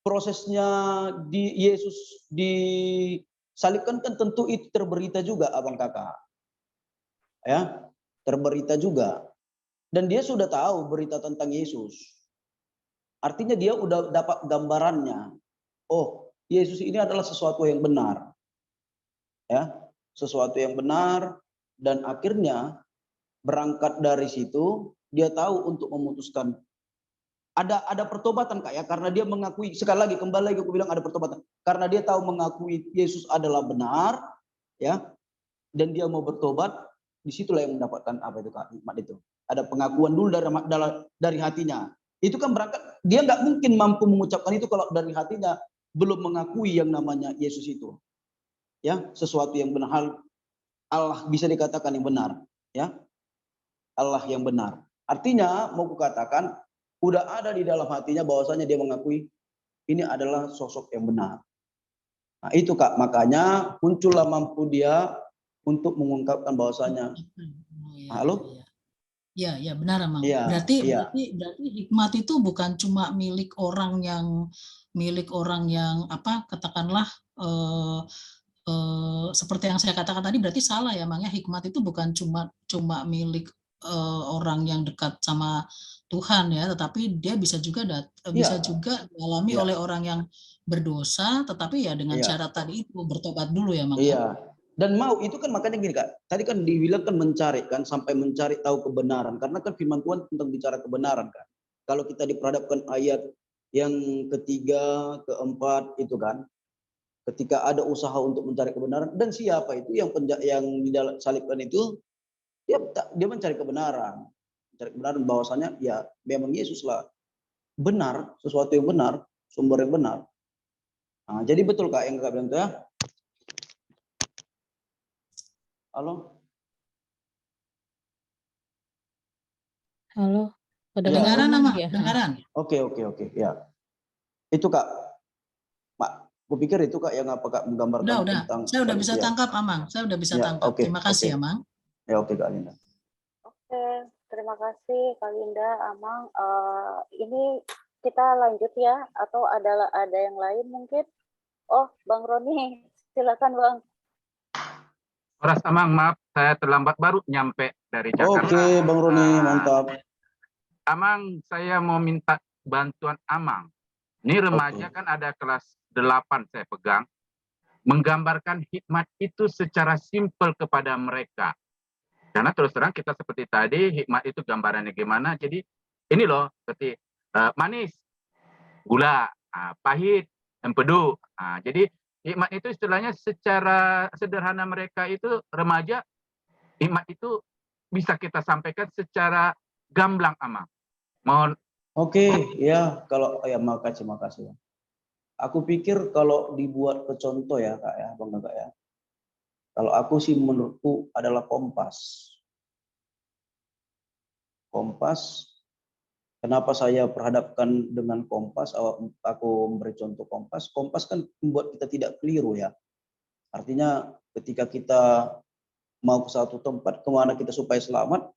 prosesnya di Yesus disalibkan kan tentu itu terberita juga abang kakak, ya, terberita juga, dan dia sudah tahu berita tentang Yesus, artinya dia udah dapat gambarannya, oh Yesus ini adalah sesuatu yang benar. Ya, sesuatu yang benar, dan akhirnya berangkat dari situ dia tahu untuk memutuskan. Ada pertobatan Kak ya, karena dia mengakui, sekali lagi kembali lagi aku bilang ada pertobatan. Karena dia tahu mengakui Yesus adalah benar, ya, dan dia mau bertobat, disitulah yang mendapatkan apa itu Kak, hikmat itu. Ada pengakuan dulu dari hatinya. Itu kan berangkat, dia nggak mungkin mampu mengucapkan itu kalau dari hatinya belum mengakui yang namanya Yesus itu. Ya, sesuatu yang benar, Allah bisa dikatakan yang benar, ya, Allah yang benar. Artinya mau kukatakan udah ada di dalam hatinya bahwasanya dia mengakui ini adalah sosok yang benar. Nah itu Kak, makanya muncullah mampu dia untuk mengungkapkan bahwasanya, halo? Ya, benar, Mang. Ya, berarti hikmat itu bukan cuma milik orang yang katakanlah seperti yang saya katakan tadi, berarti salah ya, Mang, ya. Hikmat itu bukan cuma milik orang yang dekat sama Tuhan ya, tetapi dia bisa juga dialami oleh orang yang berdosa, tetapi ya dengan cara tadi itu bertobat dulu ya, Mang. Iya. Dan mau itu kan makanya gini Kak, tadi kan dibilang kan mencari kan, sampai mencari tahu kebenaran, karena kan firman Tuhan tentang bicara kebenaran kan. Kalau kita diperhadapkan ayat yang ketiga, keempat itu kan, ketika ada usaha untuk mencari kebenaran, dan siapa itu yang disalibkan itu, dia mencari kebenaran, bahwasanya ya memang Yesus lah benar, sesuatu yang benar, sumber yang benar. Nah, jadi betul Kak yang Kak bilang itu ya. Halo? Halo, Kedengaran, Mang? ya? Kedengaran? Oke, ya. Itu Kak, Pak, aku pikir itu Kak yang Kak menggambarkan Udah. tentang. Saya udah bisa tangkap, Amang. Saya udah bisa tangkap. Terima kasih, Amang. Ya, oke Kak Linda. Oke, terima kasih Kak Linda, Amang. Ini kita lanjut ya, atau ada yang lain mungkin? Oh, Bang Roni, silakan Bang. Horas Amang, maaf saya terlambat baru nyampe dari Jakarta. Oke, Bang Roni, mantap. Amang, saya mau minta bantuan Amang. Ini remaja kan ada kelas 8 saya pegang. Menggambarkan hikmat itu secara simpel kepada mereka. Karena terus terang kita seperti tadi, hikmat itu gambarannya gimana. Jadi ini loh, seperti manis, gula, pahit, empedu. Jadi hikmat itu istilahnya secara sederhana mereka itu remaja, hikmat itu bisa kita sampaikan secara gamblang Amang. Mohon. Oke, ya kalau ya makasih. Aku pikir kalau dibuat ke contoh ya Kak ya, Bang Kakak ya. Kalau aku sih menurutku adalah kompas. Kompas, kenapa saya perhadapkan dengan kompas, aku memberi contoh kompas. Kompas kan membuat kita tidak keliru ya. Artinya ketika kita mau ke satu tempat, kemana kita supaya selamat,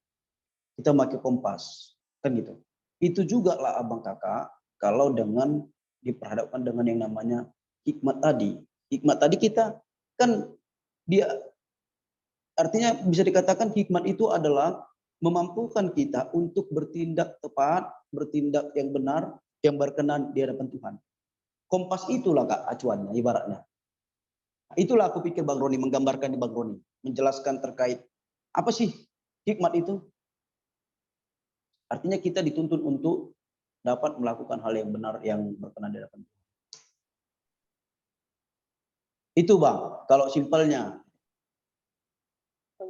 kita pakai kompas. Kan gitu. Itu juga lah Abang Kakak, kalau dengan diperhadapkan dengan yang namanya hikmat tadi. Hikmat tadi kita kan dia artinya bisa dikatakan hikmat itu adalah memampukan kita untuk bertindak tepat, bertindak yang benar, yang berkenan di hadapan Tuhan. Kompas itulah Kak acuannya ibaratnya. Itulah aku pikir Bang Roni menggambarkan di Bang Roni, menjelaskan terkait apa sih hikmat itu? Artinya kita dituntun untuk dapat melakukan hal yang benar yang berkenan di hadapan Tuhan. Itu Bang, kalau simpelnya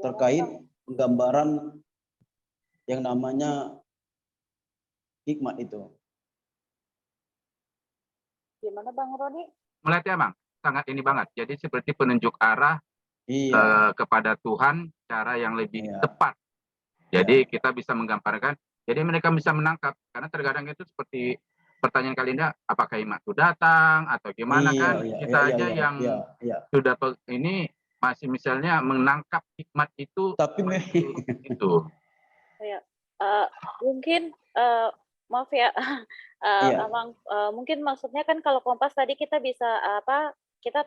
terkait penggambaran yang namanya hikmat itu. Gimana Bang Roni? Melihat ya Bang, sangat ini banget. Jadi seperti penunjuk arah kepada Tuhan cara yang lebih tepat. Jadi kita bisa menggambarkan, jadi mereka bisa menangkap. Karena terkadang itu seperti pertanyaan Kalinda, apakah hikmat itu datang atau gimana kan? Kita aja yang sudah ini masih misalnya menangkap hikmat itu. Tapi itu. Ya, mungkin maaf ya, Abang, mungkin maksudnya kan kalau kompas tadi kita bisa kita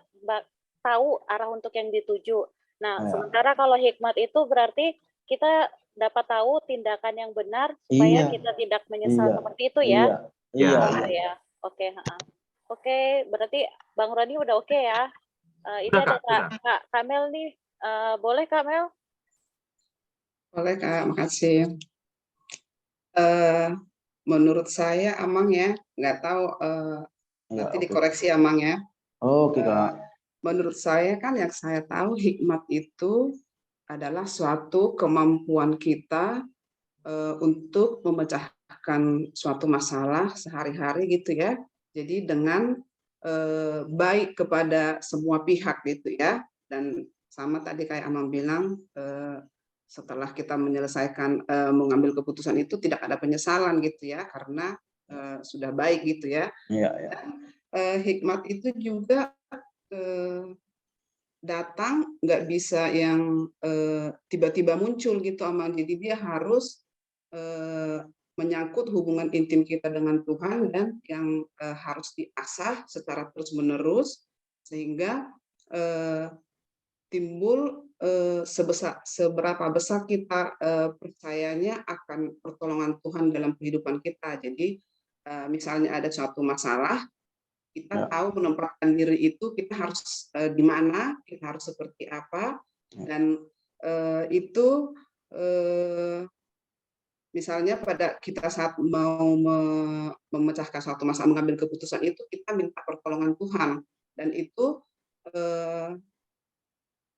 tahu arah untuk yang dituju. Nah, sementara kalau hikmat itu berarti kita dapat tahu tindakan yang benar supaya kita tidak menyesal seperti itu ya. Ya. Oke, Oke, berarti Bang Roni udah oke ya. Ini ada Kak Kamel nih. Boleh Kamel? Boleh Kak, makasih. Menurut saya Amang ya, nggak tahu nanti dikoreksi Amang ya. Oke Kak. Menurut saya kan yang saya tahu hikmat itu adalah suatu kemampuan kita untuk memecahkan suatu masalah sehari-hari gitu ya. Jadi dengan baik kepada semua pihak gitu ya. Dan sama tadi kayak Amang bilang, setelah kita menyelesaikan mengambil keputusan itu tidak ada penyesalan gitu ya, karena sudah baik gitu ya. Dan hikmat itu juga datang nggak bisa yang tiba-tiba muncul gitu Aman. Jadi dia harus menyangkut hubungan intim kita dengan Tuhan dan yang harus diasah secara terus-menerus sehingga timbul seberapa besar kita percayanya akan pertolongan Tuhan dalam kehidupan kita. Jadi misalnya ada suatu masalah, kita tahu menempatkan diri itu kita harus di mana, kita harus seperti apa, dan itu misalnya pada kita saat mau memecahkan suatu masalah, mengambil keputusan itu kita minta pertolongan Tuhan, dan itu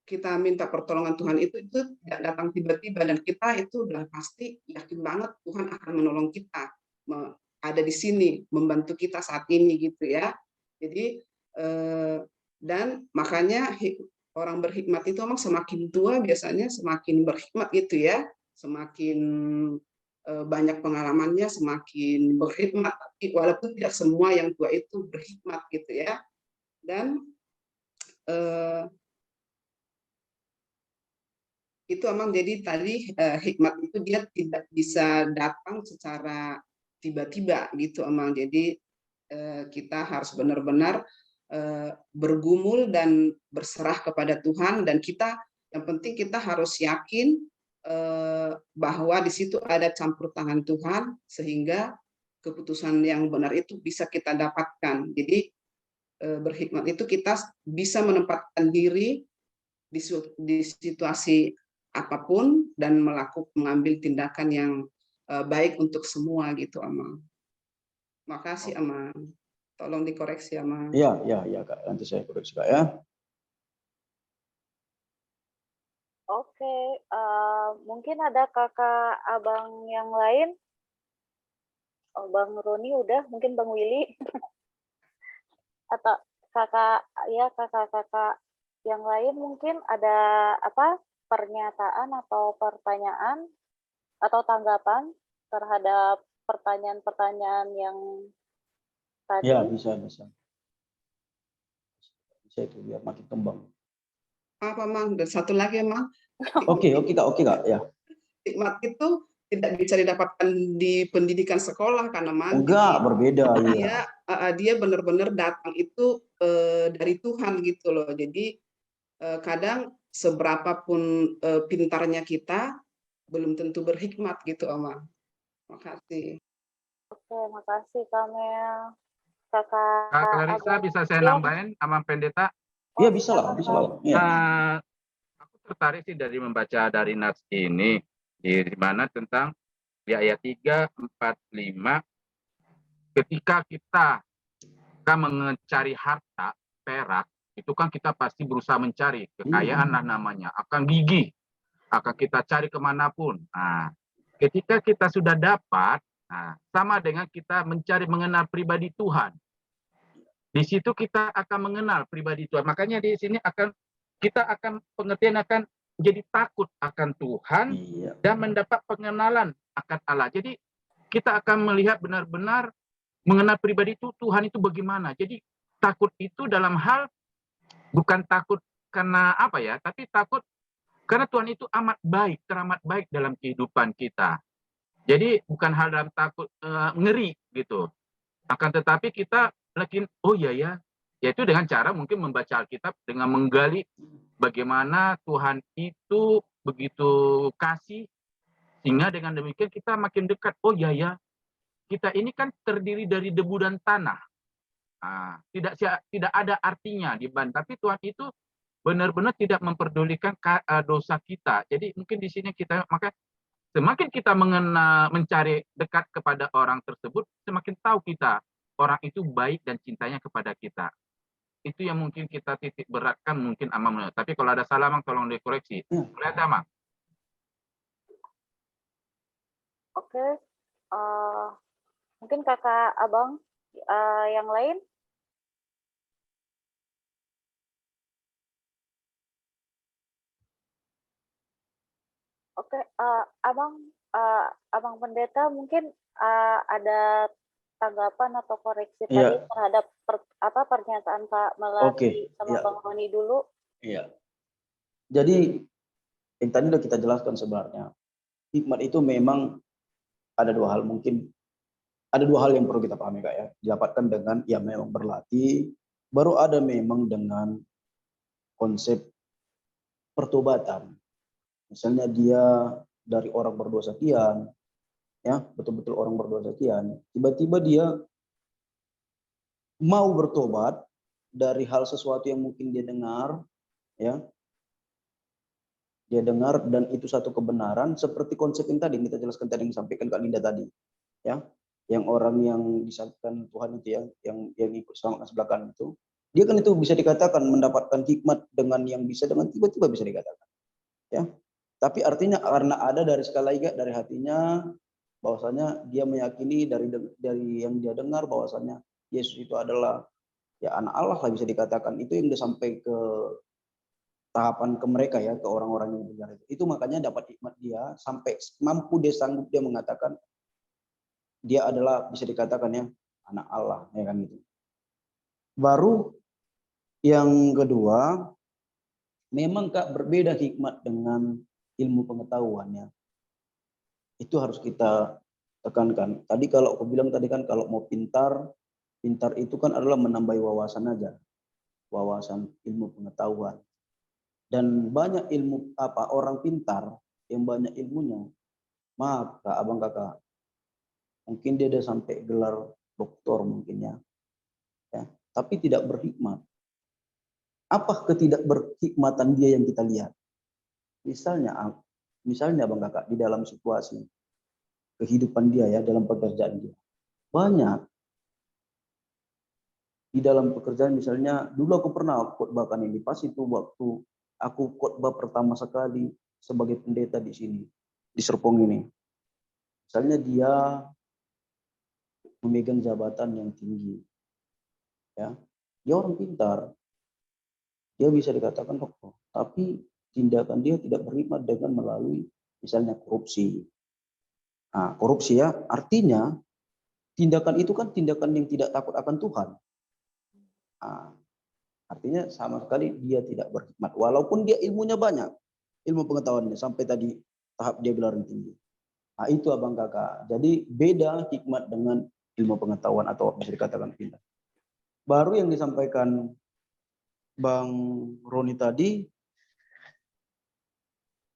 kita minta pertolongan Tuhan itu tidak datang tiba-tiba, dan kita itu udah pasti yakin banget Tuhan akan menolong kita, ada di sini membantu kita saat ini gitu ya. Jadi dan makanya orang berhikmat itu memang semakin tua biasanya semakin berhikmat gitu ya, semakin banyak pengalamannya, semakin berhikmat. Walaupun tidak semua yang tua itu berhikmat gitu ya. Dan itu memang jadi tadi hikmat itu dia tidak bisa datang secara tiba-tiba gitu emang. Jadi kita harus benar-benar bergumul dan berserah kepada Tuhan, dan kita yang penting kita harus yakin bahwa di situ ada campur tangan Tuhan sehingga keputusan yang benar itu bisa kita dapatkan. Jadi berhikmat itu kita bisa menempatkan diri di situasi apapun dan mengambil tindakan yang baik untuk semua gitu Amang. Makasih Amang. Tolong dikoreksi Amang. Iya Kak, nanti saya koreksi Kak ya. Oke, mungkin ada kakak abang yang lain. Oh, Bang Roni udah, mungkin Bang Willy. atau kakak-kakak yang lain mungkin ada apa pernyataan atau pertanyaan atau tanggapan terhadap pertanyaan-pertanyaan yang tadi? Ya, bisa. Bisa itu biar makin kembang. Apa, Mang? Dan satu lagi, Mang. Oke, Kak, ya. Hikmat itu tidak bisa didapatkan di pendidikan sekolah karena Mang. Enggak, berbeda Dia benar-benar datang itu dari Tuhan gitu loh. Jadi kadang seberapapun pintarnya kita belum tentu berhikmat gitu, Mang. Makasih. Oke, makasih Kamel. Kakak Kak Clarissa Abang. bisa saya Ya. nambahin sama pendeta? Iya, bisa lah. Ya. Aku tertarik sih dari membaca dari nats ini, di mana tentang di ayat 3, 4, 5, ketika kita mencari harta, perak, itu kan kita pasti berusaha mencari kekayaan lah namanya, akan gigih, akan kita cari kemanapun. Nah, ketika kita sudah dapat, nah, sama dengan kita mencari mengenal pribadi Tuhan. Di situ kita akan mengenal pribadi Tuhan. Makanya di sini kita akan pengertian akan jadi takut akan Tuhan dan mendapat pengenalan akan Allah. Jadi kita akan melihat benar-benar mengenal pribadi itu Tuhan itu bagaimana. Jadi takut itu dalam hal bukan takut karena apa ya, tapi takut karena Tuhan itu amat baik, teramat baik dalam kehidupan kita. Jadi bukan hal dalam takut ngeri gitu. Akan tetapi kita yakin, oh iya ya, yaitu dengan cara mungkin membaca Alkitab dengan menggali bagaimana Tuhan itu begitu kasih, sehingga dengan demikian kita makin dekat. Oh iya ya, kita ini kan terdiri dari debu dan tanah. Nah, tidak ada artinya di ban, tapi Tuhan itu benar-benar tidak memperdulikan dosa kita. Jadi mungkin di sini kita maka semakin kita mencari dekat kepada orang tersebut, semakin tahu kita orang itu baik dan cintanya kepada kita. Itu yang mungkin kita titik beratkan mungkin Amang. Tapi kalau ada salah Mang tolong dikoreksi. Lihat Amang. Oke. Mungkin kakak Abang yang lain? Oke, Abang Pendeta mungkin ada tanggapan atau koreksi tadi terhadap pernyataan Kak Melati sama Bang Roni dulu? Iya. Jadi yang tadi sudah kita jelaskan sebenarnya. Hikmat itu memang ada dua hal mungkin. Ada dua hal yang perlu kita pahami Kak ya. Didapatkan dengan ya memang berlatih, baru ada memang dengan konsep pertobatan. Misalnya dia dari orang berdosa sekian, ya betul-betul orang berdosa sekian, tiba-tiba dia mau bertobat dari hal sesuatu yang mungkin dia dengar, ya dia dengar dan itu satu kebenaran seperti konsep yang tadi kita jelaskan tadi yang disampaikan Kak Linda tadi, ya yang orang yang disatukan Tuhan itu ya, yang ikut selamatkan sebelah kanan itu, dia kan itu bisa dikatakan mendapatkan hikmat dengan yang bisa dengan tiba-tiba bisa dikatakan, ya. Tapi artinya karena ada dari sekali lagi dari hatinya bahwasanya dia meyakini dari yang dia dengar bahwasanya Yesus itu adalah ya anak Allah lah bisa dikatakan, itu yang udah sampai ke tahapan ke mereka ya, ke orang-orang yang benar itu makanya dapat hikmat dia sampai mampu dia sanggup dia mengatakan dia adalah bisa dikatakan ya anak Allah ya kan gitu. Baru yang kedua memang Kak berbeda hikmat dengan ilmu pengetahuannya. Itu harus kita tekankan. Tadi kalau aku bilang tadi kan kalau mau pintar itu kan adalah menambah wawasan aja. Wawasan ilmu pengetahuan. Dan banyak ilmu orang pintar yang banyak ilmunya. Maka abang kakak mungkin dia udah sampai gelar doktor mungkin ya. Tapi tidak berhikmat. Apa ketidakberhikmatan dia yang kita lihat? Misalnya Bang Kakak di dalam situasi kehidupan dia ya dalam pekerjaan dia. Banyak di dalam pekerjaan misalnya dulu aku pernah khotbahkan ini pas itu waktu aku khotbah pertama sekali sebagai pendeta di sini di Serpong ini. Misalnya dia memegang jabatan yang tinggi. Ya. Dia orang pintar. Dia bisa dikatakan tokoh, tapi tindakan dia tidak berhikmat dengan melalui misalnya korupsi. Nah, korupsi ya, artinya tindakan itu kan tindakan yang tidak takut akan Tuhan. Nah, artinya sama sekali dia tidak berhikmat. Walaupun dia ilmunya banyak, ilmu pengetahuannya sampai tadi tahap dia gelar tinggi. Nah, itu abang kakak. Jadi beda hikmat dengan ilmu pengetahuan atau bisa dikatakan pintar. Baru yang disampaikan Bang Roni tadi,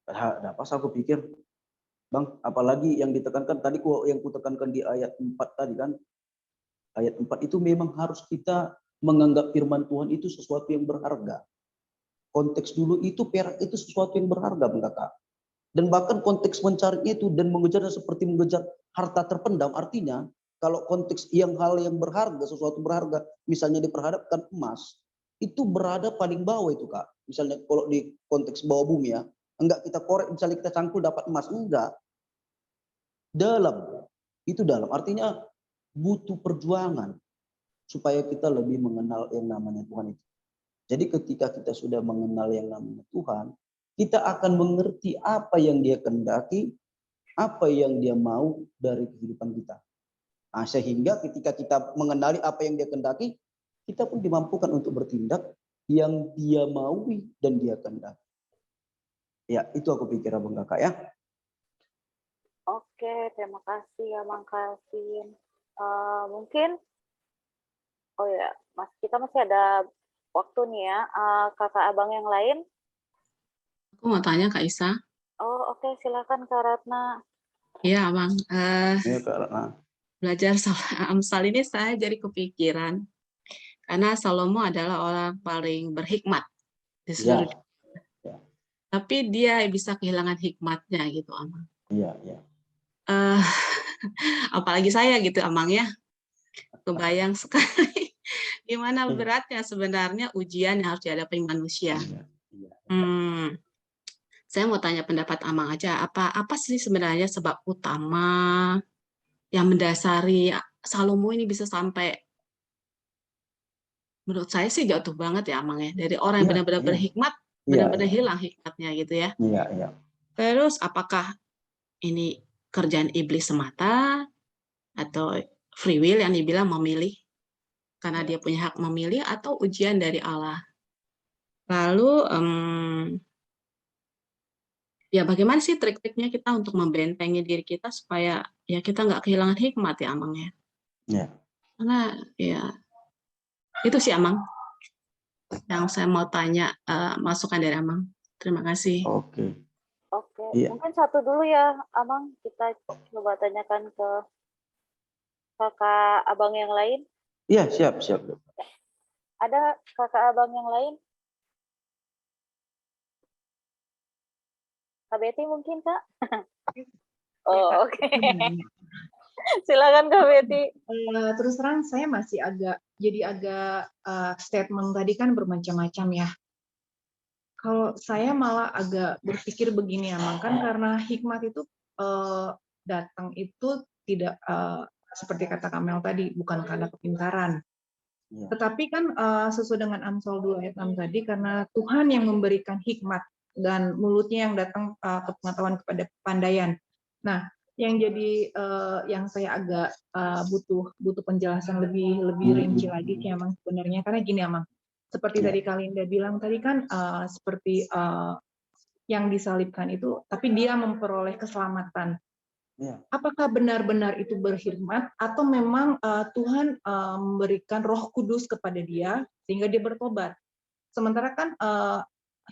pas aku pikir, Bang, apalagi yang ditekankan tadi, yang kutekankan di ayat 4 tadi kan, ayat 4 itu memang harus kita menganggap firman Tuhan itu sesuatu yang berharga. Konteks dulu itu perak itu sesuatu yang berharga, Bang kakak. Dan bahkan konteks mencari itu dan mengejarnya seperti mengejar harta terpendam. Artinya kalau konteks hal yang berharga, sesuatu berharga, misalnya diperhadapkan emas, itu berada paling bawah itu kak. Misalnya kalau di konteks bawah bumi ya, enggak kita korek, misalnya kita cangkul dapat emas, enggak. Dalam, itu dalam. Artinya butuh perjuangan supaya kita lebih mengenal yang namanya Tuhan itu. Jadi ketika kita sudah mengenal yang namanya Tuhan, kita akan mengerti apa yang dia kehendaki, apa yang dia mau dari kehidupan kita. Nah, sehingga ketika kita mengenali apa yang dia kehendaki, kita pun dimampukan untuk bertindak yang dia maui dan dia kehendaki. Ya, itu aku pikir abang kakak ya. Oke, terima kasih ya Bang Calvin. Mungkin, oh ya, kita masih ada waktu nih ya. Kakak abang yang lain? Aku mau tanya Kak Isa. Oh oke, silakan Kak Ratna. Iya Bang. Iya Kak Ratna. Belajar Amsal ini saya jadi kepikiran karena Salomo adalah orang paling berhikmat di seluruh dunia. Ya. Tapi dia bisa kehilangan hikmatnya gitu Amang. Iya, iya. Apalagi saya gitu Amang ya. Kebayang sekali gimana beratnya sebenarnya ujian yang harus dihadapi manusia. Iya. Saya mau tanya pendapat Amang aja, apa sih sebenarnya sebab utama yang mendasari Salomo ini bisa sampai, menurut saya sih jatuh banget ya Amang ya, dari orang yang benar-benar berhikmat, benar-benar hilang hikmatnya gitu ya. Iya. Terus apakah ini kerjaan iblis semata atau free will yang dibilang memilih karena dia punya hak memilih, atau ujian dari Allah? Lalu ya bagaimana sih trik-triknya kita untuk membentengi diri kita supaya ya kita nggak kehilangan hikmat ya Amang ya? Iya. Karena ya itu sih Amang yang saya mau tanya, masukan dari Amang. Terima kasih. Oke. Iya. Mungkin satu dulu ya Amang, kita coba tanyakan ke kakak abang yang lain. Iya, siap. Ada kakak abang yang lain? Kak Betty mungkin Kak? Oh oke. Silakan Kak Betty. Terus terang saya masih agak statement tadi kan bermacam-macam ya. Kalau saya malah agak berpikir begini Amang, kan karena hikmat itu datang itu tidak seperti kata Kamel tadi, bukan karena kepintaran. Tetapi kan sesuai dengan Amsal 2 ayat 6 tadi, karena Tuhan yang memberikan hikmat dan mulutnya yang datang ke pengetahuan kepada kepandaian. Nah, yang jadi yang saya agak butuh penjelasan lebih rinci lagi sih Amang sebenarnya, karena gini Amang, seperti tadi Kalinda bilang tadi kan seperti yang disalibkan itu, tapi dia memperoleh keselamatan. Apakah benar-benar itu berhikmat atau memang Tuhan memberikan Roh Kudus kepada dia sehingga dia bertobat? Sementara kan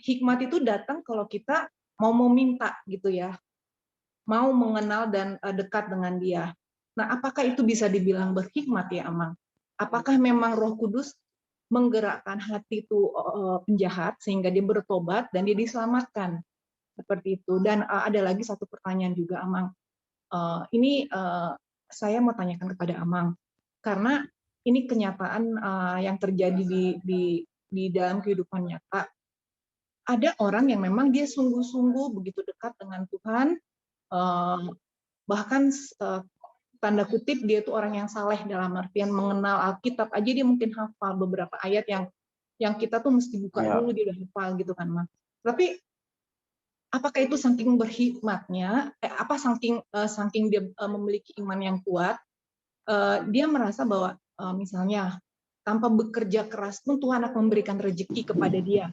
hikmat itu datang kalau kita mau meminta gitu ya, mau mengenal dan dekat dengan dia. Nah, apakah itu bisa dibilang berhikmat ya Amang? Apakah memang Roh Kudus menggerakkan hati itu penjahat sehingga dia bertobat dan dia diselamatkan? Seperti itu. Dan ada lagi satu pertanyaan juga Amang. Ini saya mau tanyakan kepada Amang, karena ini kenyataan yang terjadi di dalam kehidupan nyata. Ada orang yang memang dia sungguh-sungguh begitu dekat dengan Tuhan, bahkan tanda kutip dia itu orang yang saleh dalam artian mengenal Alkitab aja dia mungkin hafal beberapa ayat yang kita tuh mesti buka dulu dia udah hafal gitu kan, Mas. Tapi apakah itu saking berhikmatnya, saking dia memiliki iman yang kuat, dia merasa bahwa misalnya tanpa bekerja keras pun Tuhan akan memberikan rezeki kepada dia.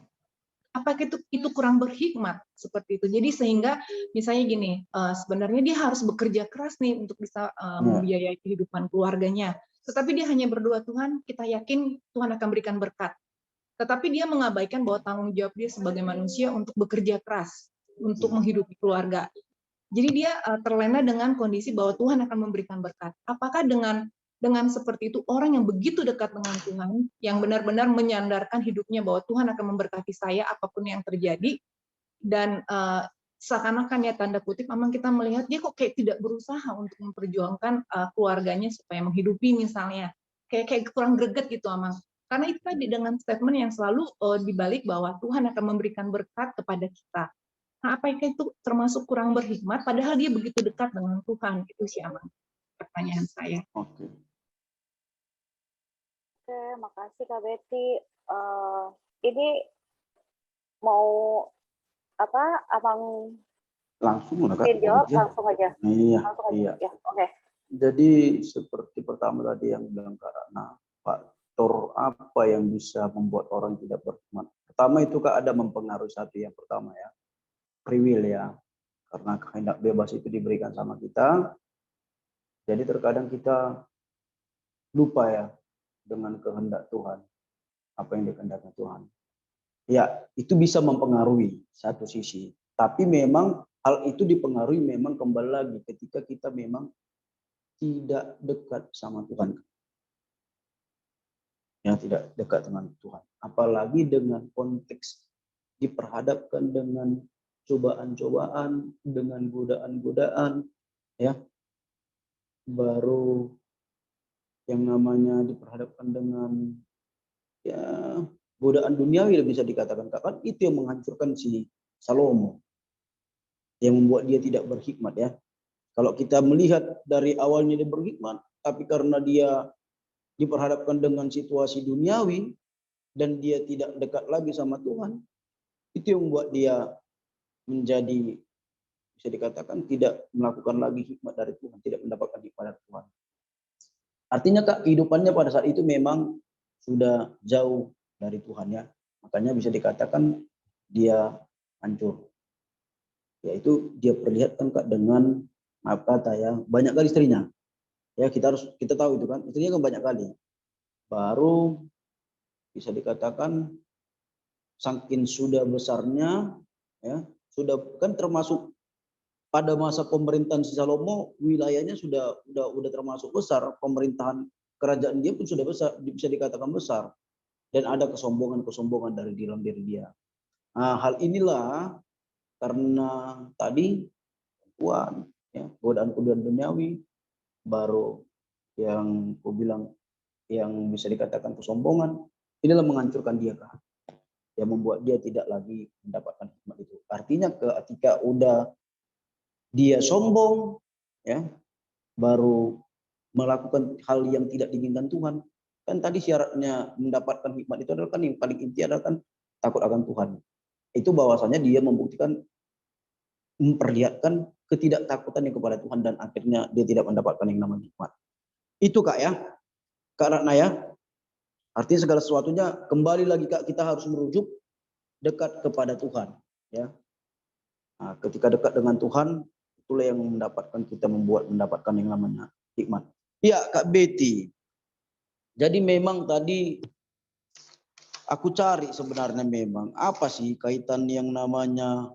Apakah itu kurang berhikmat seperti itu? Jadi sehingga misalnya gini, sebenarnya dia harus bekerja keras nih untuk bisa membiayai kehidupan keluarganya. Tetapi dia hanya berdoa, Tuhan, kita yakin Tuhan akan berikan berkat. Tetapi dia mengabaikan bahwa tanggung jawab dia sebagai manusia untuk bekerja keras untuk menghidupi keluarga. Jadi dia terlena dengan kondisi bahwa Tuhan akan memberikan berkat. Apakah dengan seperti itu orang yang begitu dekat dengan Tuhan, yang benar-benar menyandarkan hidupnya bahwa Tuhan akan memberkati saya apapun yang terjadi, dan seakan-akan ya tanda kutip memang kita melihat dia kok kayak tidak berusaha untuk memperjuangkan keluarganya supaya menghidupi misalnya, kayak kurang greget gitu Amang. Karena itu tadi dengan statement yang selalu dibalik bahwa Tuhan akan memberikan berkat kepada kita. Nah, apakah itu termasuk kurang berhikmat padahal dia begitu dekat dengan Tuhan? Itu sih Amang pertanyaan saya. Oke, makasih Kak Betty. Ini mau apa, Abang langsung lah Kak. jawab langsung aja. Iya. Langsung aja. Ya, oke. Jadi seperti pertama tadi yang bilang Kak Ratna, faktor apa yang bisa membuat orang tidak berhikmat? Pertama itu Kak ada mempengaruhi satu yang pertama ya, free will ya. Karena kehendak bebas itu diberikan sama kita. Jadi terkadang kita lupa ya dengan kehendak Tuhan, apa yang dikehendaki Tuhan. Ya, itu bisa mempengaruhi satu sisi. Tapi memang hal itu dipengaruhi memang kembali lagi ketika kita memang tidak dekat sama Tuhan. Ya, tidak dekat dengan Tuhan. Apalagi dengan konteks diperhadapkan dengan cobaan-cobaan, dengan godaan-godaan, ya. Baru yang namanya diperhadapkan dengan ya godaan duniawi bisa dikatakan kan itu yang menghancurkan si Salomo, yang membuat dia tidak berhikmat ya. Kalau kita melihat dari awalnya dia berhikmat, tapi karena dia diperhadapkan dengan situasi duniawi dan dia tidak dekat lagi sama Tuhan, itu yang membuat dia menjadi bisa dikatakan tidak melakukan lagi hikmat dari Tuhan, tidak mendapatkan hikmat dari Tuhan. Artinya Kak, kehidupannya pada saat itu memang sudah jauh dari Tuhan ya. Makanya bisa dikatakan dia hancur. Yaitu dia perlihatkan Kak dengan maaf kata ya, banyak kali istrinya. Ya kita tahu itu kan, istrinya kan banyak kali. Baru bisa dikatakan saking sudah besarnya ya, sudah kan termasuk pada masa pemerintahan si Salomo wilayahnya sudah termasuk besar, pemerintahan kerajaan dia pun sudah besar, bisa dikatakan besar, dan ada kesombongan dari dalam diri dia. Nah, hal inilah karena tadi perempuan, ya, godaan duniawi, baru yang aku bilang yang bisa dikatakan kesombongan, inilah menghancurkan dia Kak, yang membuat dia tidak lagi mendapatkan hikmat itu. Artinya ketika udah dia sombong, ya, baru melakukan hal yang tidak diinginkan Tuhan. Kan tadi syaratnya mendapatkan hikmat itu adalah kan yang paling inti adalah kan takut akan Tuhan. Itu bahwasanya dia membuktikan, memperlihatkan ketidaktakutannya kepada Tuhan dan akhirnya dia tidak mendapatkan yang namanya hikmat. Itu Kak ya, Kak Ratna ya. Artinya segala sesuatunya kembali lagi Kak, kita harus merujuk dekat kepada Tuhan. Ya. Nah, ketika dekat dengan Tuhan, itulah yang mendapatkan yang namanya hikmat. Ya Kak Betty. Jadi memang tadi aku cari sebenarnya memang apa sih kaitan yang namanya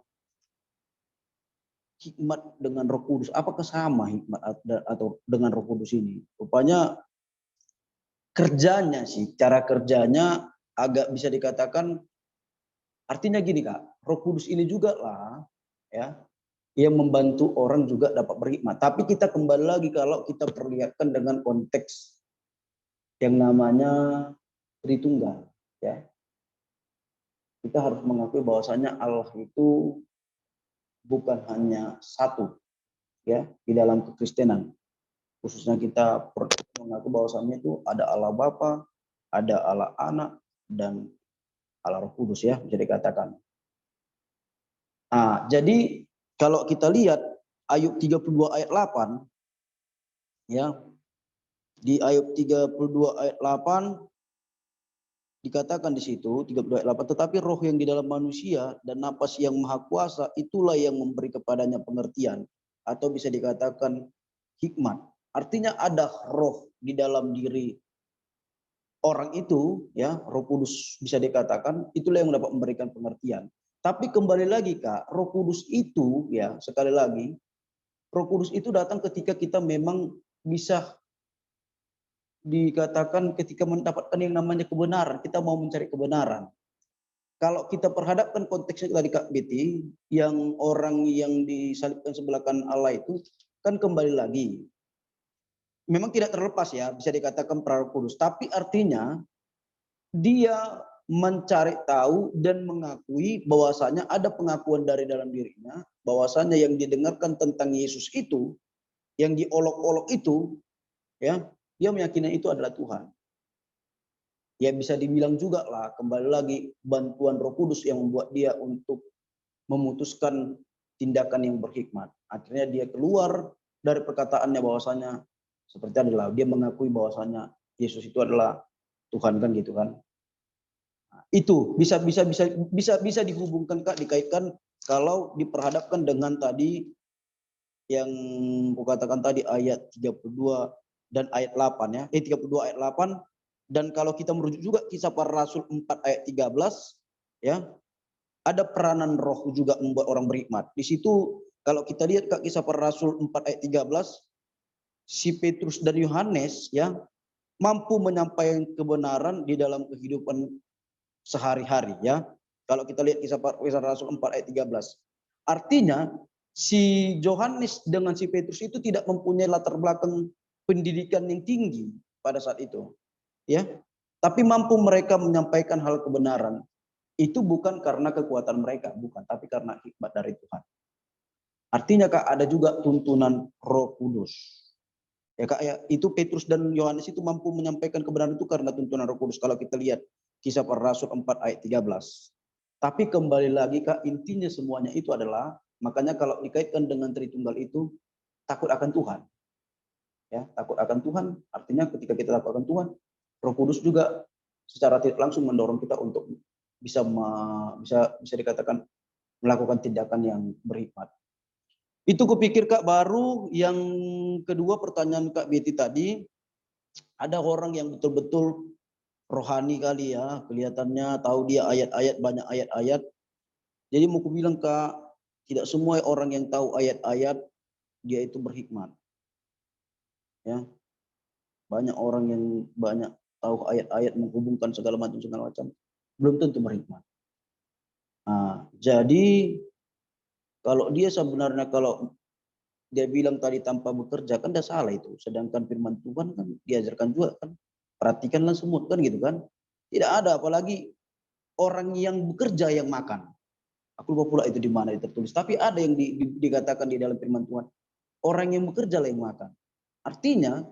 hikmat dengan Roh Kudus. Apakah sama hikmat atau dengan Roh Kudus ini? Rupanya kerjanya sih, cara kerjanya agak bisa dikatakan artinya gini Kak, Roh Kudus ini juga lah ya yang membantu orang juga dapat berhikmat. Tapi kita kembali lagi kalau kita perlihatkan dengan konteks yang namanya Tritunggal, ya. Kita harus mengakui bahwasanya Allah itu bukan hanya satu, ya, di dalam kekristenan. khususnya kita mengaku bahwasannya itu ada Allah Bapa, ada Allah Anak, dan Allah Roh Kudus ya, bisa dikatakan. Nah, jadi kalau kita lihat Ayub 32 ayat 8, ya, di Ayub 32 ayat 8 dikatakan di situ 32 ayat 8, tetapi roh yang di dalam manusia dan napas yang maha kuasa itulah yang memberi kepadanya pengertian, atau bisa dikatakan hikmat. Artinya ada roh di dalam diri orang itu, ya, Roh Kudus bisa dikatakan itulah yang dapat memberikan pengertian. Tapi kembali lagi Kak, Roh Kudus itu, ya, sekali lagi, Roh Kudus itu datang ketika kita memang bisa dikatakan ketika mendapatkan yang namanya kebenaran, kita mau mencari kebenaran. Kalau kita perhadapkan konteksnya tadi Kak Betty, yang orang yang disalibkan sebelah kanan Allah itu kan kembali lagi, memang tidak terlepas ya, bisa dikatakan Roh Kudus, tapi artinya dia mencari tahu dan mengakui bahwasanya ada pengakuan dari dalam dirinya, bahwasanya yang didengarkan tentang Yesus itu, yang diolok-olok itu, ya, dia meyakini itu adalah Tuhan. Ya bisa dibilang juga lah, kembali lagi bantuan Roh Kudus yang membuat dia untuk memutuskan tindakan yang berhikmat. Akhirnya dia keluar dari perkataannya bahwasanya seperti adalah dia mengakui bahwasanya Yesus itu adalah Tuhan, kan gitu kan. Nah, itu bisa dihubungkan Kak, dikaitkan kalau diperhadapkan dengan tadi yang kukatakan tadi ayat 32 dan ayat 8 ya. 32 ayat 8, dan kalau kita merujuk juga Kisah Para Rasul 4 ayat 13 ya. Ada peranan roh juga membuat orang berhikmat. Di situ kalau kita lihat Kak, Kisah Para Rasul 4 ayat 13, si Petrus dan Yohanes ya mampu menyampaikan kebenaran di dalam kehidupan sehari-hari ya. Kalau kita lihat Kisah Para Rasul 4 ayat 13. Artinya si Yohanes dengan si Petrus itu tidak mempunyai latar belakang pendidikan yang tinggi pada saat itu. Ya. Tapi mampu mereka menyampaikan hal kebenaran. Itu bukan karena kekuatan mereka, bukan, tapi karena hikmat dari Tuhan. Artinya Kak, ada juga tuntunan Roh Kudus. Ya Kak, ya, itu Petrus dan Yohanes itu mampu menyampaikan kebenaran itu karena tuntunan Roh Kudus. Kalau kita lihat Kisah Para Rasul 4 ayat 13. Tapi kembali lagi Kak, intinya semuanya itu adalah, makanya kalau dikaitkan dengan Tritunggal itu, takut akan Tuhan. Ya, takut akan Tuhan, artinya ketika kita takut akan Tuhan, Roh Kudus juga secara tidak langsung mendorong kita untuk bisa dikatakan melakukan tindakan yang berhikmat. Itu kupikir Kak. Baru yang kedua pertanyaan Kak Betty tadi, ada orang yang betul-betul rohani kali ya, kelihatannya tahu dia ayat-ayat, banyak ayat-ayat. Jadi mau ku bilang Kak, tidak semua orang yang tahu ayat-ayat dia itu berhikmat. Ya. Banyak orang yang banyak tahu ayat-ayat, menghubungkan segala macam belum tentu berhikmat. Nah, jadi kalau dia sebenarnya kalau dia bilang tadi tanpa bekerja kan dah salah itu. Sedangkan firman Tuhan kan diajarkan juga kan, perhatikanlah semut kan gitu kan. Tidak ada, apalagi orang yang bekerja yang makan. Aku lupa pula itu di mana tertulis. Tapi ada yang dikatakan di dalam firman Tuhan, orang yang bekerja lah yang makan. Artinya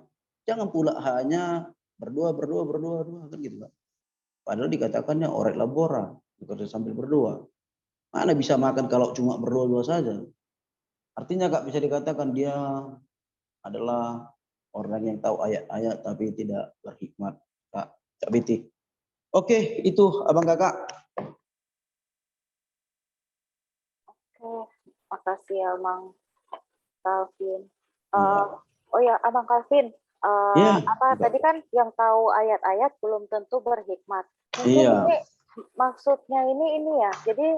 jangan pula hanya berdoa kan gitu kan. Padahal dikatakannya oret labora, bekerja sambil berdoa. Mana bisa makan kalau cuma berdoa saja? Artinya Kak, bisa dikatakan dia adalah orang yang tahu ayat-ayat tapi tidak berhikmat. Kak Betty. Oke, itu Abang Kakak. Oke, makasih ya Bang Calvin. Oh ya, Abang Calvin. Tadi kan yang tahu ayat-ayat belum tentu berhikmat. Mungkin ini maksudnya ini ya. Jadi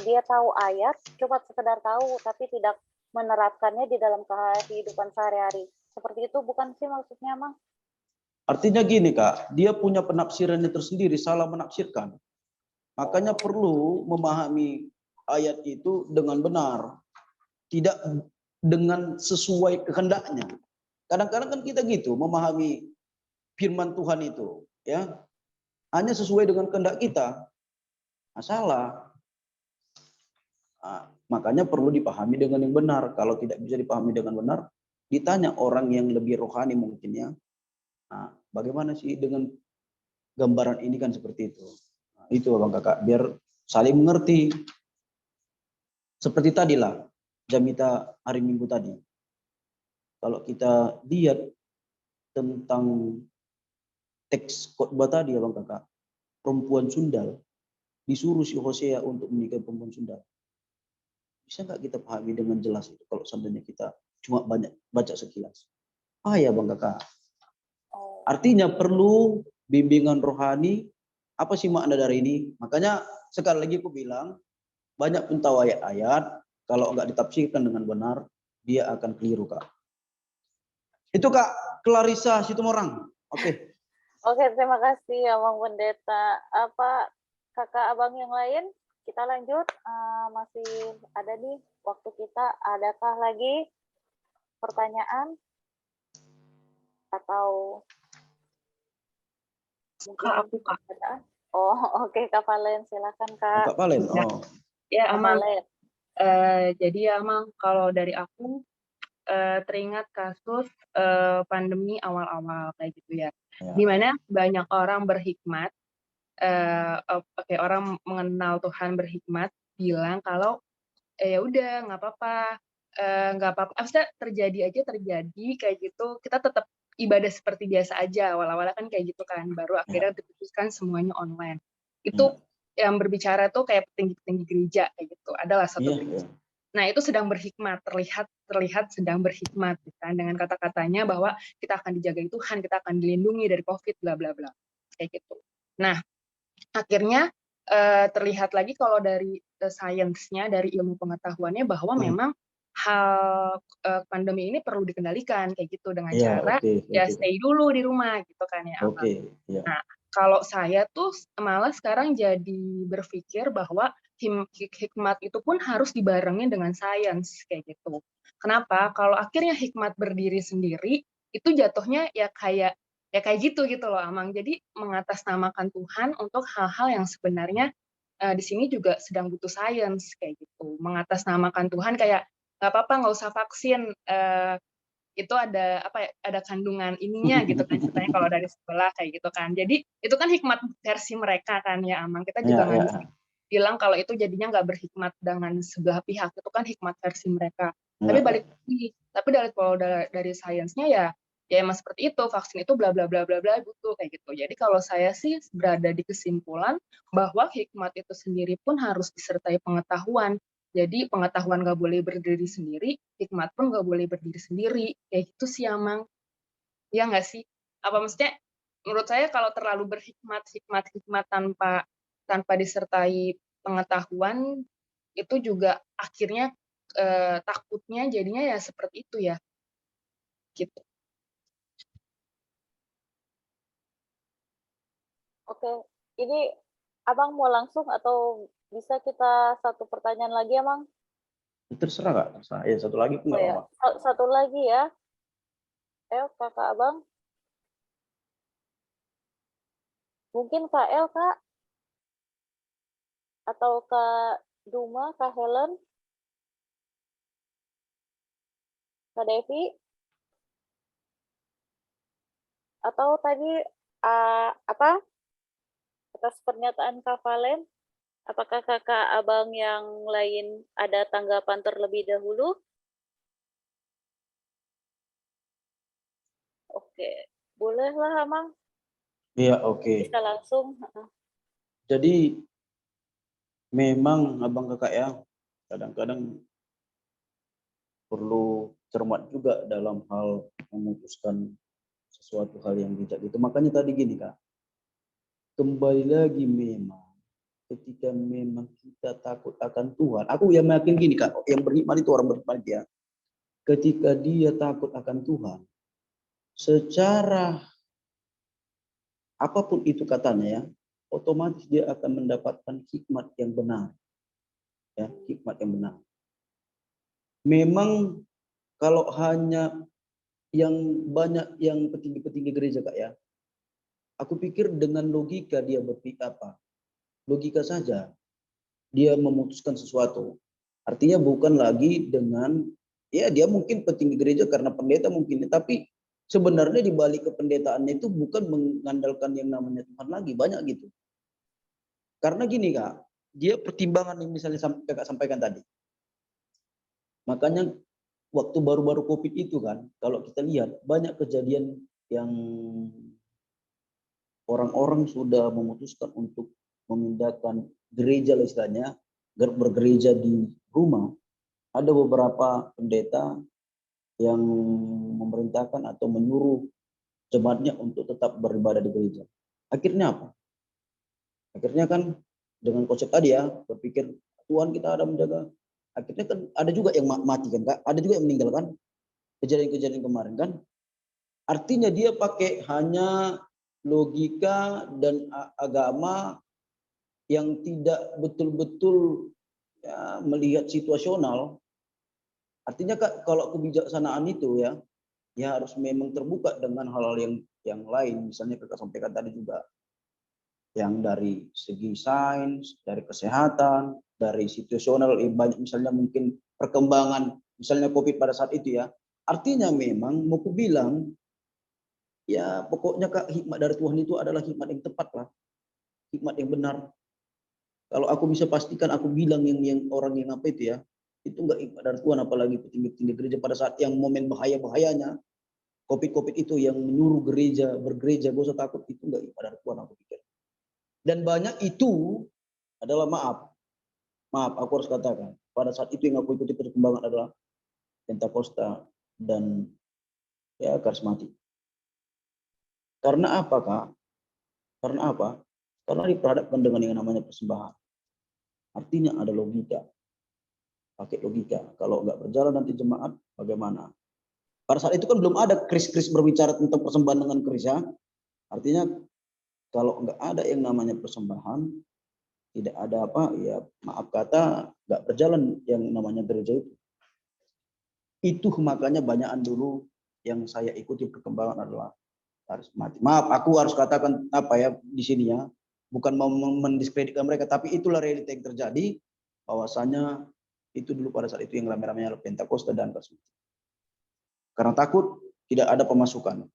dia tahu ayat, cuma sekedar tahu tapi tidak menerapkannya di dalam kehidupan sehari-hari. Seperti itu bukan sih maksudnya, Bang? Artinya gini Kak, dia punya penafsirannya tersendiri, salah menafsirkan. Makanya perlu memahami ayat itu dengan benar. Tidak dengan sesuai kehendaknya. Kadang-kadang kan kita gitu memahami firman Tuhan itu, ya. Hanya sesuai dengan kehendak kita. Salah. Nah, makanya perlu dipahami dengan yang benar. Kalau tidak bisa dipahami dengan benar, ditanya orang yang lebih rohani mungkin ya, nah, bagaimana sih dengan gambaran ini kan seperti itu. Nah, itu Abang Kakak, biar saling mengerti. Seperti tadilah Jamita hari Minggu tadi. Kalau kita lihat tentang teks khotbah tadi Abang Kakak, perempuan Sundal disuruh si Hosea untuk menikahi perempuan Sundal. Bisa nggak kita pahami dengan jelas itu kalau seandainya kita cuma banyak baca sekilas? Ya Bang Kakak. Artinya perlu bimbingan rohani. Apa sih makna dari ini? Makanya sekali lagi aku bilang, banyak pun tahu ayat-ayat, kalau nggak ditafsirkan dengan benar, dia akan keliru, Kak. Itu Kak, Clarissa Situmorang. Oke. Oke, terima kasih Abang Pendeta. Apa kakak abang yang lain? Kita lanjut. Masih ada nih waktu kita. Adakah lagi pertanyaan? Atau mungkin Kak, aku Kak. Oh, oke, Kak Valen, silakan Kak. Kak Valen. Oh. Ya, Kak Amang. Valen. Jadi ya, Amang, kalau dari aku teringat kasus pandemi awal-awal kayak gitu ya. Dimana banyak orang berhikmat, orang mengenal Tuhan berhikmat, bilang kalau ya udah nggak apa-apa, maksudnya terjadi kayak gitu, kita tetap ibadah seperti biasa aja. Awal-awalnya kan kayak gitu kan, baru akhirnya diputuskan semuanya online. Itu yang berbicara tuh kayak petinggi-petinggi gereja kayak gitu, adalah satu gereja. Nah, itu sedang berhikmat, terlihat sedang berhikmat kan, dengan kata-katanya bahwa kita akan dijagai Tuhan, kita akan dilindungi dari COVID, bla bla bla, kayak gitu. Nah, akhirnya terlihat lagi kalau dari sainsnya, dari ilmu pengetahuannya, bahwa memang hal pandemi ini perlu dikendalikan kayak gitu dengan cara stay dulu di rumah gitu kan ya. Nah, kalau saya tuh malah sekarang jadi berpikir bahwa hikmat itu pun harus dibarengi dengan sains kayak gitu. Kenapa? Kalau akhirnya hikmat berdiri sendiri, itu jatuhnya ya kayak gitu loh Amang. Jadi mengatasnamakan Tuhan untuk hal-hal yang sebenarnya di sini juga sedang butuh sains kayak gitu. Mengatasnamakan Tuhan kayak nggak apa-apa, nggak usah vaksin, itu ada ada kandungan ininya gitu kan, ceritanya kalau dari sekolah kayak gitu kan. Jadi itu kan hikmat versi mereka kan ya Amang. Kita juga nggak bisa bilang kalau itu jadinya nggak berhikmat dengan sebelah pihak, itu kan hikmat versi mereka. Tapi dari sainsnya ya emang seperti itu, vaksin itu bla bla bla bla bla butuh kayak gitu. Jadi kalau saya sih berada di kesimpulan bahwa hikmat itu sendiri pun harus disertai pengetahuan. Jadi pengetahuan nggak boleh berdiri sendiri, hikmat pun nggak boleh berdiri sendiri. Kayak gitu sih Amang. Ya nggak sih? Apa maksudnya? Menurut saya kalau terlalu berhikmat tanpa disertai pengetahuan, itu juga akhirnya takutnya jadinya ya seperti itu ya. Gitu. Oke, ini Abang mau langsung atau bisa kita satu pertanyaan lagi, Amang? Terserah Kak, terserah. Ya, satu lagi pun nggak apa-apa. Satu lagi ya. Ayo, Kakak Abang. Mungkin Kak El, Kak? Atau Kak Duma, Kak Helen? Kak Devi? Atau tadi atas pernyataan Kak Valen, apakah Kakak Abang yang lain ada tanggapan terlebih dahulu? Oke, bolehlah Amang. Iya, oke. Bisa langsung. Jadi memang Abang Kakak ya, kadang-kadang perlu cermat juga dalam hal memutuskan sesuatu hal yang bijak itu. Makanya tadi gini Kak, kembali lagi memang ketika memang kita takut akan Tuhan, aku yang yakin gini Kak, yang beriman itu orang beriman dia. Ketika dia takut akan Tuhan, secara apapun itu katanya ya, otomatis dia akan mendapatkan hikmat yang benar. Ya, hikmat yang benar. Memang kalau hanya yang banyak yang petinggi-petinggi gereja Kak ya, aku pikir dengan logika dia berpikir apa? Logika saja dia memutuskan sesuatu. Artinya bukan lagi dengan Ya, dia mungkin petinggi gereja karena pendeta mungkin, tapi sebenarnya di balik kependetaannya itu bukan mengandalkan yang namanya Tuhan lagi, banyak gitu. Karena gini Kak, dia pertimbangan yang misalnya Kakak sampaikan tadi. Makanya waktu baru-baru COVID itu kan, kalau kita lihat banyak kejadian yang orang-orang sudah memutuskan untuk memindahkan gereja istilahnya, bergereja di rumah. Ada beberapa pendeta yang memerintahkan atau menyuruh jemaatnya untuk tetap beribadah di gereja. Akhirnya apa? Akhirnya kan dengan konsep tadi ya, berpikir Tuhan kita ada menjaga. Akhirnya kan ada juga yang mati kan Kak, ada juga yang meninggal kan. Kejadian-kejadian kemarin kan. Artinya dia pakai hanya logika dan agama yang tidak betul-betul ya, melihat situasional. Artinya Kak, kalau kebijaksanaan itu ya harus memang terbuka dengan hal-hal yang lain. Misalnya Kakak sampaikan tadi juga, yang dari segi sains, dari kesehatan, dari situasional, banyak misalnya mungkin perkembangan, misalnya COVID pada saat itu ya. Artinya memang mau ku bilang, ya pokoknya Kak, hikmat dari Tuhan itu adalah hikmat yang tepat lah, hikmat yang benar. Kalau aku bisa pastikan, aku bilang yang orang yang apa itu ya, itu enggak hikmat dari Tuhan, apalagi petinggi-petinggi gereja pada saat yang momen bahaya-bahayanya, COVID itu yang menyuruh bergereja, gak usah takut, itu enggak hikmat dari Tuhan aku pikir. Dan banyak itu adalah maaf aku harus katakan, pada saat itu yang aku ikuti perkembangan adalah Pentakosta dan ya karismatik. Karena apa Kak? Karena apa? Karena diperhadapkan dengan yang namanya persembahan. Artinya ada logika. Pakai logika. Kalau nggak berjalan nanti jemaat, bagaimana? Pada saat itu kan belum ada kris-kris berbicara tentang persembahan dengan kris ya. Artinya kalau nggak ada yang namanya persembahan, tidak ada apa, ya maaf kata, nggak berjalan yang namanya gereja itu. Itu makanya banyakan dulu yang saya ikuti perkembangan adalah karismatik. Maaf, aku harus katakan apa ya di sini ya, bukan mau mendiskreditkan mereka, tapi itulah realita yang terjadi, bahwasanya itu dulu pada saat itu yang rame-ramenya Pentakosta dan karismatik. Karena takut tidak ada pemasukan.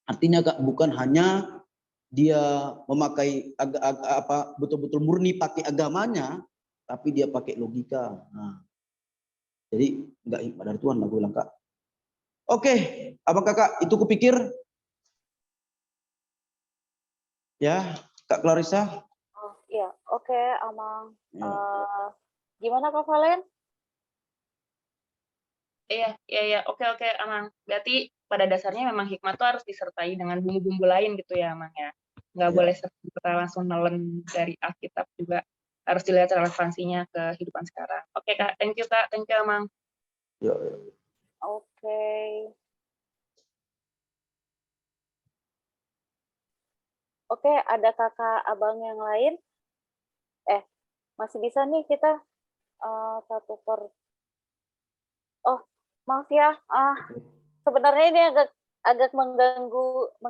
Artinya Kak, bukan hanya dia memakai betul-betul murni pakai agamanya, tapi dia pakai logika. Nah, jadi enggak hikmat dari Tuhan, aku bilang Kak. Oke, abang kakak, itu kupikir ya, Kak Clarissa. Oh iya, oke, Amang. Ya. Gimana Kak Valen? Iya, oke, Amang. Berarti pada dasarnya memang hikmat itu harus disertai dengan bumbu-bumbu lain gitu ya, Amang ya. Nggak boleh kita langsung nelen dari Alkitab juga. Harus dilihat relevansinya ke kehidupan sekarang. Oke, Kak. Thank you, Kak. Thank you, Amang. Ya. Oke. Oke, ada kakak abang yang lain? Masih bisa nih kita satu per... Oh, maaf ya. Sebenarnya ini agak mengganggu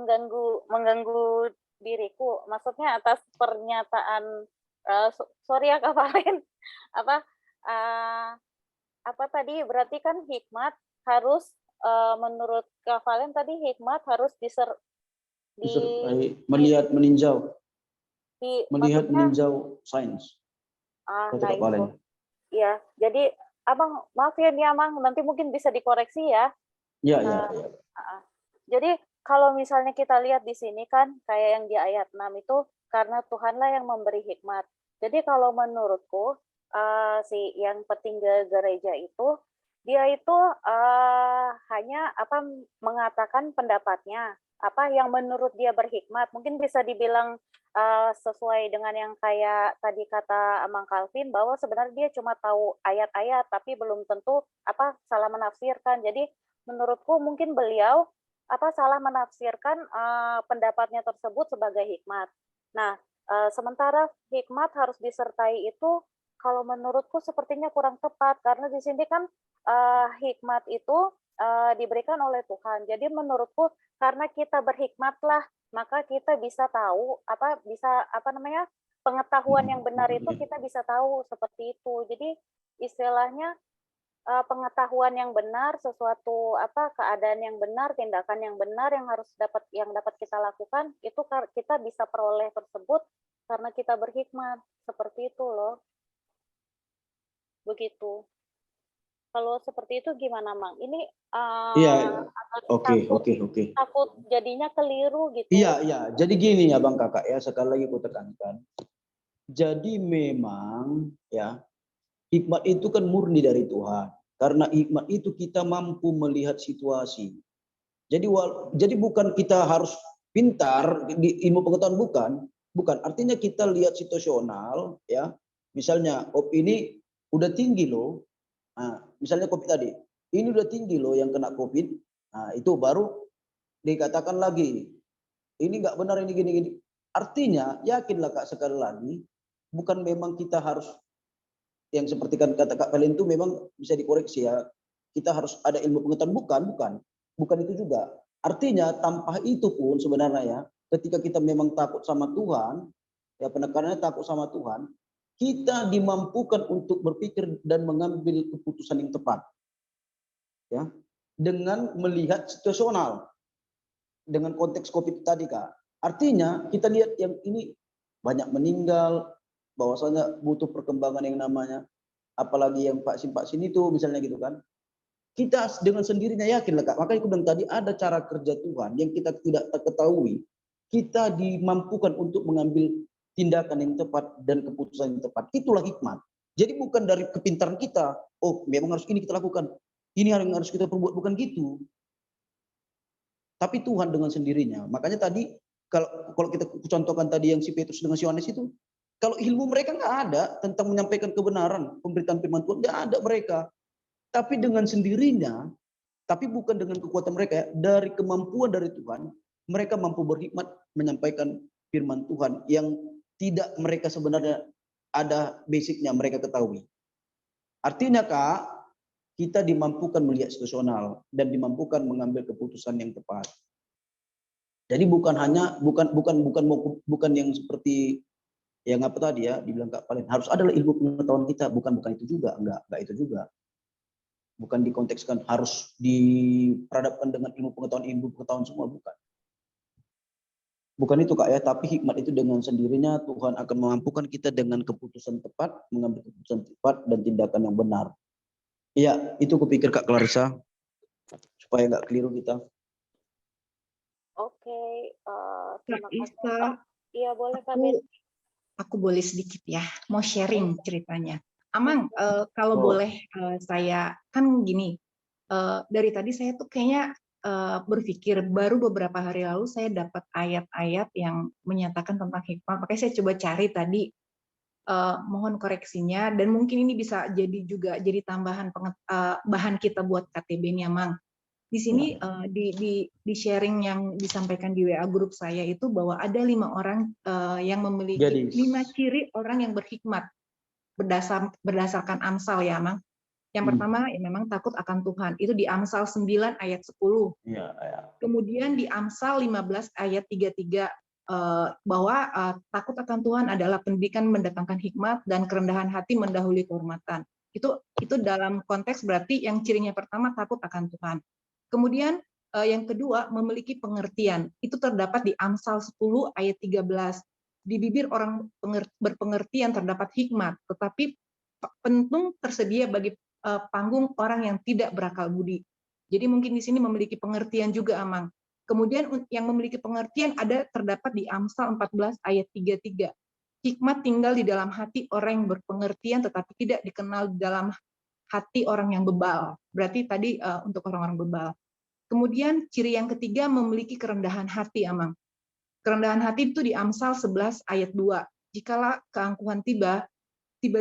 diriku. Maksudnya atas pernyataan sorry ya Kak Valen. Apa tadi berarti kan hikmat harus menurut Kak Valen tadi hikmat harus melihat meninjau sains. Nah itu. Ya, jadi Abang maaf ya nih Amang, nanti mungkin bisa dikoreksi ya. Ya. Jadi kalau misalnya kita lihat di sini kan kayak yang di ayat 6 itu karena Tuhanlah yang memberi hikmat. Jadi kalau menurutku si yang petinggi gereja itu dia itu hanya mengatakan pendapatnya, apa yang menurut dia berhikmat. Mungkin bisa dibilang sesuai dengan yang kayak tadi kata Amang Calvin bahwa sebenarnya dia cuma tahu ayat-ayat tapi belum tentu salah menafsirkan. Jadi menurutku mungkin beliau salah menafsirkan pendapatnya tersebut sebagai hikmat. Nah, sementara hikmat harus disertai itu kalau menurutku sepertinya kurang tepat karena di sini kan hikmat itu diberikan oleh Tuhan. Jadi menurutku karena kita berhikmatlah maka kita bisa tahu pengetahuan yang benar itu kita bisa tahu seperti itu. Jadi istilahnya pengetahuan yang benar, sesuatu keadaan yang benar, tindakan yang benar yang dapat kita lakukan, itu kita bisa peroleh tersebut karena kita berhikmat. Seperti itu loh. Begitu. Kalau seperti itu gimana, Mang? Ini Iya, oke. takut jadinya keliru gitu. Iya. Jadi gini ya Bang Kakak ya, sekali lagi aku tekankan. Jadi memang ya, hikmat itu kan murni dari Tuhan. Karena hikmat itu kita mampu melihat situasi. Jadi bukan kita harus pintar di ilmu pengetahuan, bukan. Artinya kita lihat situasional ya. Misalnya kopi ini udah tinggi loh. Nah, misalnya COVID tadi, ini udah tinggi loh yang kena COVID. Nah, itu baru dikatakan lagi, ini nggak benar, ini gini. Artinya, yakinlah Kak sekali lagi, bukan memang kita harus, yang seperti kata Kak Valen itu memang bisa dikoreksi ya, kita harus ada ilmu pengetahuan, bukan itu juga. Artinya, tanpa itu pun sebenarnya ya, ketika kita memang takut sama Tuhan, ya penekanannya takut sama Tuhan, kita dimampukan untuk berpikir dan mengambil keputusan yang tepat. Ya, dengan melihat situasional. Dengan konteks COVID tadi, Kak. Artinya, kita lihat yang ini banyak meninggal, bahwasanya butuh perkembangan yang namanya, apalagi yang vaksin itu misalnya gitu kan. Kita dengan sendirinya yakin lah, Kak. Makanya aku bilang tadi ada cara kerja Tuhan yang kita tidak ketahui. Kita dimampukan untuk mengambil tindakan yang tepat dan keputusan yang tepat. Itulah hikmat. Jadi bukan dari kepintaran kita, oh memang harus ini kita lakukan, ini yang harus kita perbuat, bukan gitu. Tapi Tuhan dengan sendirinya. Makanya tadi kalau kita contohkan tadi yang si Petrus dengan si Yohanes itu, kalau ilmu mereka nggak ada tentang menyampaikan kebenaran, pemberitaan firman Tuhan, nggak ada mereka. Tapi dengan sendirinya, tapi bukan dengan kekuatan mereka, dari kemampuan dari Tuhan, mereka mampu berhikmat menyampaikan firman Tuhan yang tidak mereka sebenarnya ada basicnya mereka ketahui. Artinya Kak, kita dimampukan melihat situasional dan dimampukan mengambil keputusan yang tepat. Jadi bukan yang seperti yang apa tadi ya dibilang Kak Valen, harus adalah ilmu pengetahuan kita, bukan itu juga, enggak itu juga. Bukan dikontekskan harus diperadapkan dengan ilmu pengetahuan semua, bukan. Bukan itu Kak ya, tapi hikmat itu dengan sendirinya Tuhan akan memampukan kita dengan keputusan tepat, mengambil keputusan tepat dan tindakan yang benar. Iya, itu kupikir Kak Clarissa, supaya nggak keliru kita. Oke, terima kasih. Isa, Iya boleh Kak Ben. Aku boleh sedikit ya, mau sharing ceritanya. Amang, kalau boleh saya, kan gini, dari tadi saya tuh kayaknya berpikir baru beberapa hari lalu saya dapat ayat-ayat yang menyatakan tentang hikmat. Makanya saya coba cari tadi, mohon koreksinya, dan mungkin ini bisa jadi tambahan bahan kita buat KTB nih, Amang. Di sini di sharing yang disampaikan di WA grup saya itu bahwa ada 5 orang yang memiliki 5 ciri orang yang berhikmat berdasarkan Amsal ya, Amang. Yang pertama ya memang takut akan Tuhan. Itu di Amsal 9 ayat 10. Ya. Kemudian di Amsal 15 ayat 33 bahwa takut akan Tuhan adalah pendidikan mendatangkan hikmat dan kerendahan hati mendahului kehormatan. Itu dalam konteks berarti yang cirinya pertama takut akan Tuhan. Kemudian yang kedua memiliki pengertian. Itu terdapat di Amsal 10 ayat 13. Di bibir orang berpengertian terdapat hikmat, tetapi pentung tersedia bagi panggung orang yang tidak berakal budi. Jadi mungkin di sini memiliki pengertian juga, Amang. Kemudian yang memiliki pengertian terdapat di Amsal 14 ayat 33. Hikmat tinggal di dalam hati orang yang berpengertian, tetapi tidak dikenal di dalam hati orang yang bebal. Berarti tadi untuk orang-orang bebal. Kemudian ciri yang ketiga memiliki kerendahan hati, Amang. Kerendahan hati itu di Amsal 11 ayat 2. Jikalau keangkuhan tiba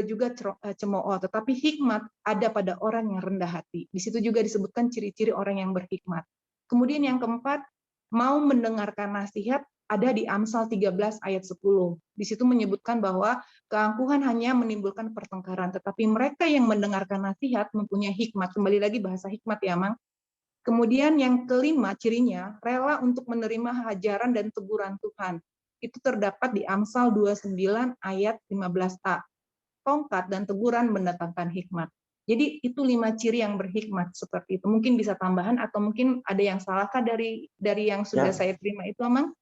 juga cemooh, tetapi hikmat ada pada orang yang rendah hati. Di situ juga disebutkan ciri-ciri orang yang berhikmat. Kemudian yang keempat, mau mendengarkan nasihat ada di Amsal 13 ayat 10. Di situ menyebutkan bahwa keangkuhan hanya menimbulkan pertengkaran, tetapi mereka yang mendengarkan nasihat mempunyai hikmat. Kembali lagi bahasa hikmat ya, Mang. Kemudian yang kelima cirinya, rela untuk menerima hajaran dan teguran Tuhan. Itu terdapat di Amsal 29 ayat 15a. Tongkat dan teguran mendatangkan hikmat. Jadi itu 5 ciri yang berhikmat seperti itu. Mungkin bisa tambahan atau mungkin ada yang salahkah dari yang sudah saya terima itu, Amang?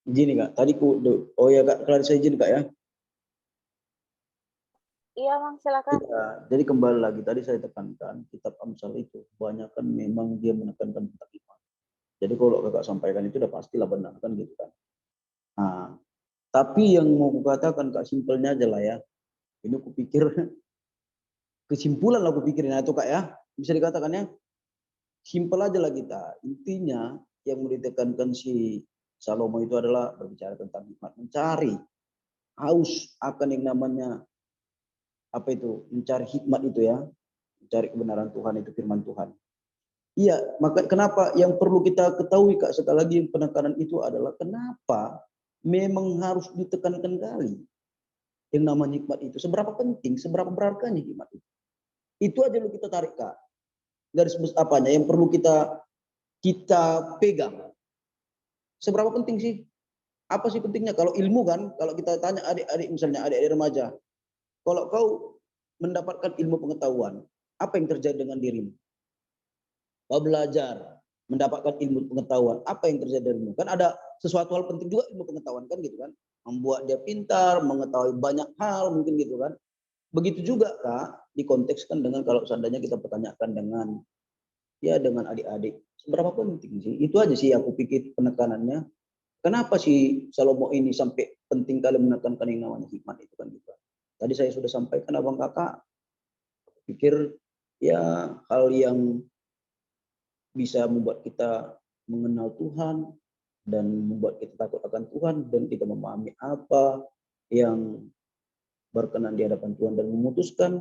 Gini Kak, tadi oh ya Kak, Clarissa izin Kak ya. Iya, Mang, silakan. Ya, jadi kembali lagi tadi saya tekankan kitab Amsal itu kebanyakan memang dia menekankan tentang iman. Jadi kalau Kakak sampaikan itu udah pastilah benar kan gitu kan. Nah, tapi yang mau kukatakan Kak simpelnya aja lah ya. Ini aku pikir kesimpulan lah aku pikirin itu Kak ya. Bisa dikatakan ya. Simpel aja lah kita. Intinya yang mau ditekankan si Salomo itu adalah berbicara tentang hikmat, mencari haus akan yang namanya apa itu, mencari hikmat itu ya, mencari kebenaran Tuhan itu firman Tuhan. Iya, maka kenapa yang perlu kita ketahui Kak, sekali lagi penekanan itu adalah kenapa memang harus ditekankan kali yang namanya hikmat itu. Seberapa penting, seberapa berharganya hikmat itu. Itu aja dulu kita tarik Kak. Garis besar apanya yang perlu kita pegang. Seberapa penting sih? Apa sih pentingnya? Kalau ilmu kan, kalau kita tanya adik-adik misalnya, adik-adik remaja, kalau kau mendapatkan ilmu pengetahuan, apa yang terjadi dengan dirimu? Kau belajar, mendapatkan ilmu pengetahuan, apa yang terjadi dirimu? Kan ada sesuatu hal penting juga ilmu pengetahuan kan gitu kan? Membuat dia pintar, mengetahui banyak hal mungkin gitu kan? Begitu juga Kak, dikontekskan dengan kalau seandainya kita pertanyakan dengan adik-adik, seberapa penting sih? Itu aja sih aku pikir penekanannya. Kenapa sih Salomo ini sampai penting kali menekankan yang namanya hikmat itu kan gitu. Tadi saya sudah sampaikan abang kakak, pikir ya hal yang bisa membuat kita mengenal Tuhan dan membuat kita takut akan Tuhan dan kita memahami apa yang berkenan di hadapan Tuhan dan memutuskan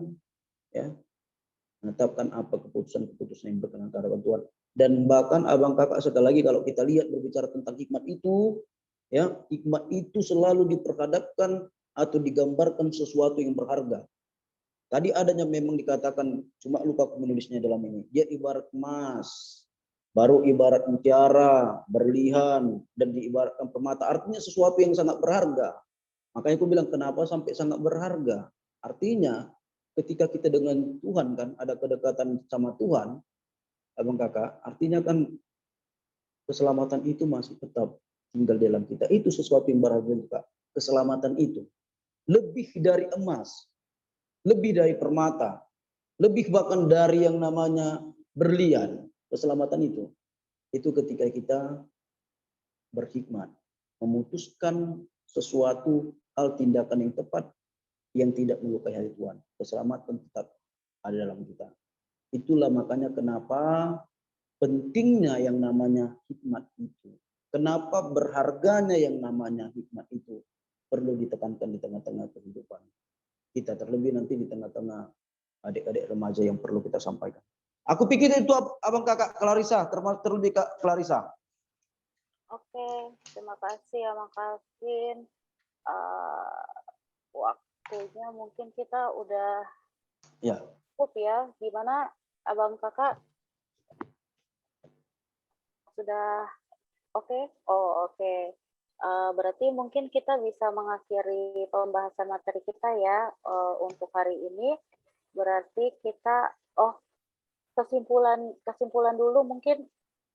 ya menetapkan apa keputusan-keputusan yang berkenan di hadapan Tuhan. Dan bahkan abang kakak sekali lagi kalau kita lihat berbicara tentang hikmat itu, ya hikmat itu selalu diperhadapkan atau digambarkan sesuatu yang berharga. Tadi adanya memang dikatakan, cuma lupa aku menulisnya dalam ini. Dia ibarat emas, baru ibarat mutiara, berlian, dan diibaratkan permata. Artinya sesuatu yang sangat berharga. Makanya aku bilang kenapa sampai sangat berharga. Artinya ketika kita dengan Tuhan kan ada kedekatan sama Tuhan, abang kakak, artinya kan keselamatan itu masih tetap tinggal dalam kita. Itu sesuatu yang berharga juga. Keselamatan itu lebih dari emas, lebih dari permata, lebih bahkan dari yang namanya berlian. Keselamatan itu ketika kita berhikmat, memutuskan sesuatu hal tindakan yang tepat yang tidak melukai hati Tuhan. Keselamatan tetap ada dalam kita. Itulah makanya kenapa pentingnya yang namanya hikmat itu. Kenapa berharganya yang namanya hikmat itu perlu ditekankan di tengah-tengah kehidupan kita. Terlebih nanti di tengah-tengah adik-adik remaja yang perlu kita sampaikan. Aku pikir itu abang kakak Clarissa, terlebih Kak Clarissa. Oke, terima kasih Abang Calvin. Waktunya mungkin kita udah cukup ya. Gimana abang kakak? Sudah oke? Oh oke. Berarti mungkin kita bisa mengakhiri pembahasan materi kita ya untuk hari ini. Berarti kita kesimpulan dulu mungkin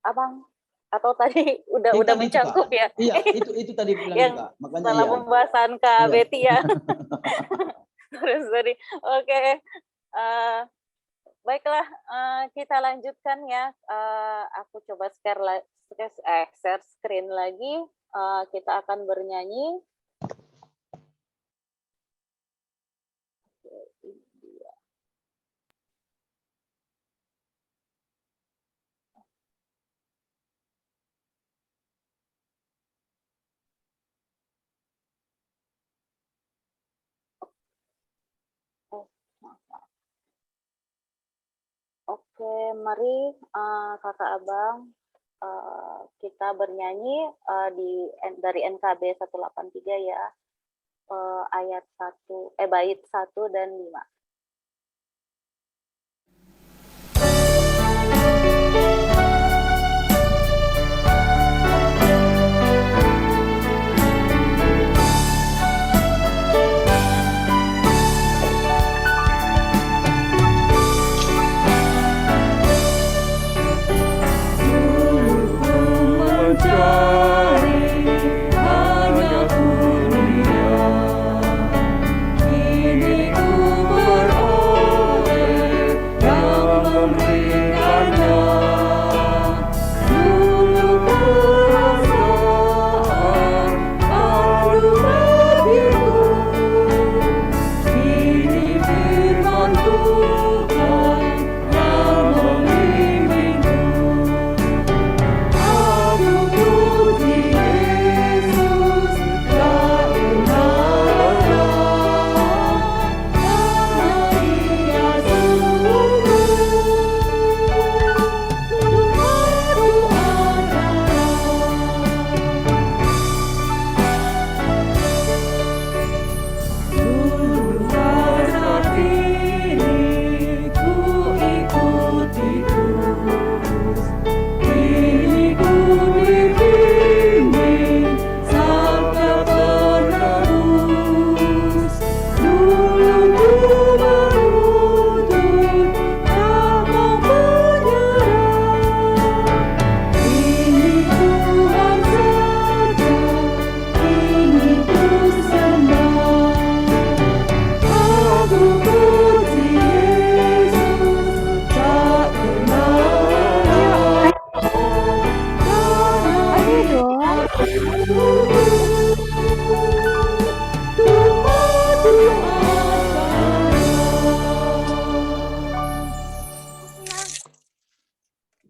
abang atau tadi udah mencangkup ya? Iya, itu tadi bilang yang Kak. Makanya setelah pembahasan Kak Betty ya. Sorry. Oke. Baiklah, kita lanjutkan ya. Aku coba share screen lagi. Kita akan bernyanyi. Oke, mari kakak abang kita bernyanyi dari NKB 183 ya, ayat 1, bait 1 dan 5.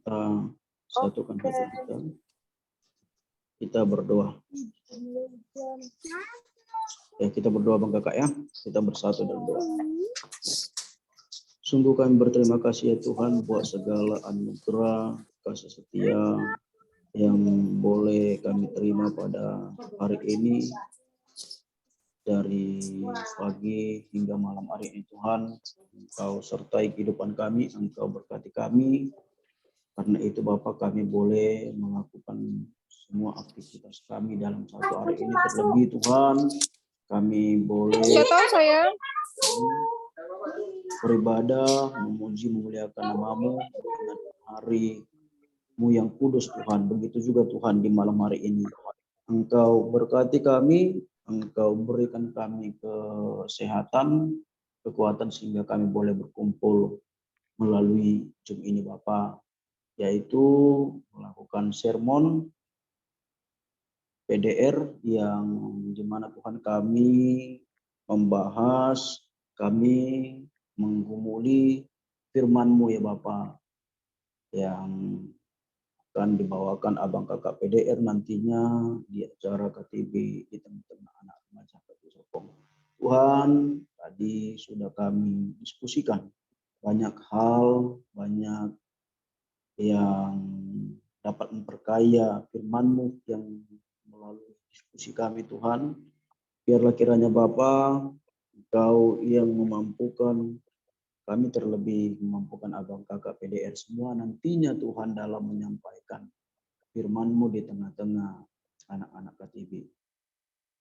Kita satukan hati kita. Kita berdoa. Ya, kita berdoa Bang Kakak ya. Kita bersatu dalam doa. Sungguh kami berterima kasih ya Tuhan buat segala anugerah, kasih setia yang boleh kami terima pada hari ini. Dari pagi hingga malam hari ini Tuhan, Engkau sertai kehidupan kami, Engkau berkati kami. Karena itu Bapak, kami boleh melakukan semua aktivitas kami dalam satu hari ini. Terlebih Tuhan, kami boleh beribadah, memuji, memuliakan nama-Mu dengan hari-Mu yang kudus Tuhan. Begitu juga Tuhan di malam hari ini. Engkau berkati kami, Engkau berikan kami kesehatan, kekuatan sehingga kami boleh berkumpul melalui Zoom ini Bapak, yaitu melakukan sermon PDR yang dimana Tuhan kami membahas, kami menggumuli firman-Mu ya Bapak, yang akan dibawakan Abang Kakak PDR nantinya di acara KTB di tengah-tengah anak remaja Kaki Sopong. Tuhan, tadi sudah kami diskusikan banyak hal, banyak yang dapat memperkaya firman-Mu yang melalui diskusi kami Tuhan. Biarlah kiranya Bapa, Engkau yang memampukan kami, terlebih memampukan Abang Kakak PDR semua nantinya Tuhan dalam menyampaikan firman-Mu di tengah-tengah anak-anak KTB.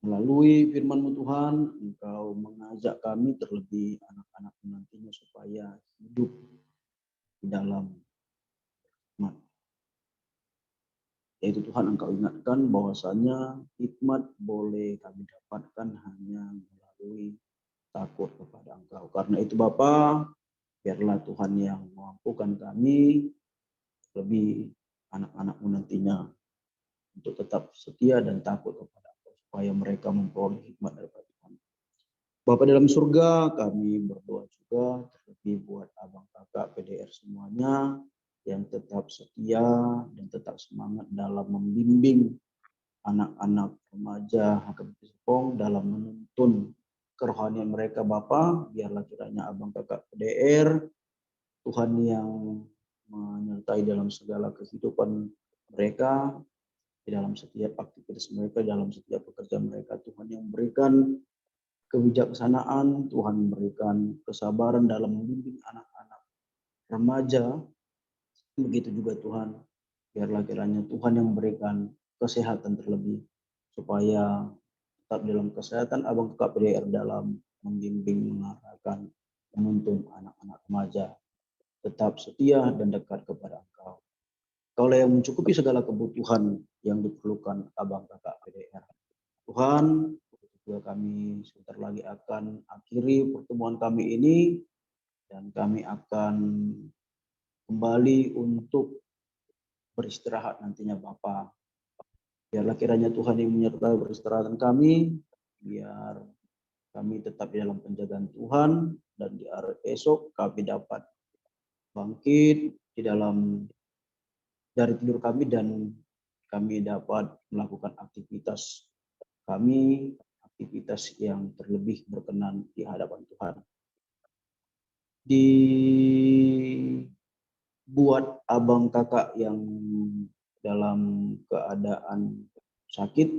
Melalui firman-Mu Tuhan, Engkau mengajak kami terlebih anak-anak nantinya supaya hidup di dalam hikmat. Yaitu Tuhan, Engkau ingatkan bahwasanya hikmat boleh kami dapatkan hanya melalui takut kepada Engkau. Karena itu Bapa, biarlah Tuhan yang memampukan kami, lebih anak-anak-Mu nantinya, untuk tetap setia dan takut kepada Engkau, supaya mereka memperoleh hikmat daripada Tuhan. Bapa dalam surga, kami berdoa juga terlebih buat Abang Kakak PDR semuanya, yang tetap setia dan tetap semangat dalam membimbing anak-anak remaja HKBP Serpong dalam menuntun kerohanian mereka Bapa. Biarlah kiranya Abang Kakak PDR, Tuhan yang menyertai dalam segala kehidupan mereka, di dalam setiap aktivitas mereka, dalam setiap pekerjaan mereka. Tuhan yang memberikan kebijaksanaan, Tuhan memberikan kesabaran dalam membimbing anak-anak remaja. Begitu juga Tuhan, biarlah kiranya Tuhan yang memberikan kesehatan terlebih, supaya tetap dalam kesehatan Abang Kakak PDR dalam membimbing, mengarahkan, menuntun anak-anak remaja tetap setia dan dekat kepada Engkau. Kaulah yang mencukupi segala kebutuhan yang diperlukan Abang Kakak PDR. Tuhan, juga kami sebentar lagi akan akhiri pertemuan kami ini, dan kami akan kembali untuk beristirahat nantinya Bapa. Biarlah kiranya Tuhan yang menyertai peristirahatan kami, biar kami tetap di dalam penjagaan Tuhan, dan di hari esok kami dapat bangkit di dalam dari tidur kami, dan kami dapat melakukan aktivitas kami, aktivitas yang terlebih berkenan di hadapan Tuhan. Dibuat Abang Kakak yang dalam keadaan sakit,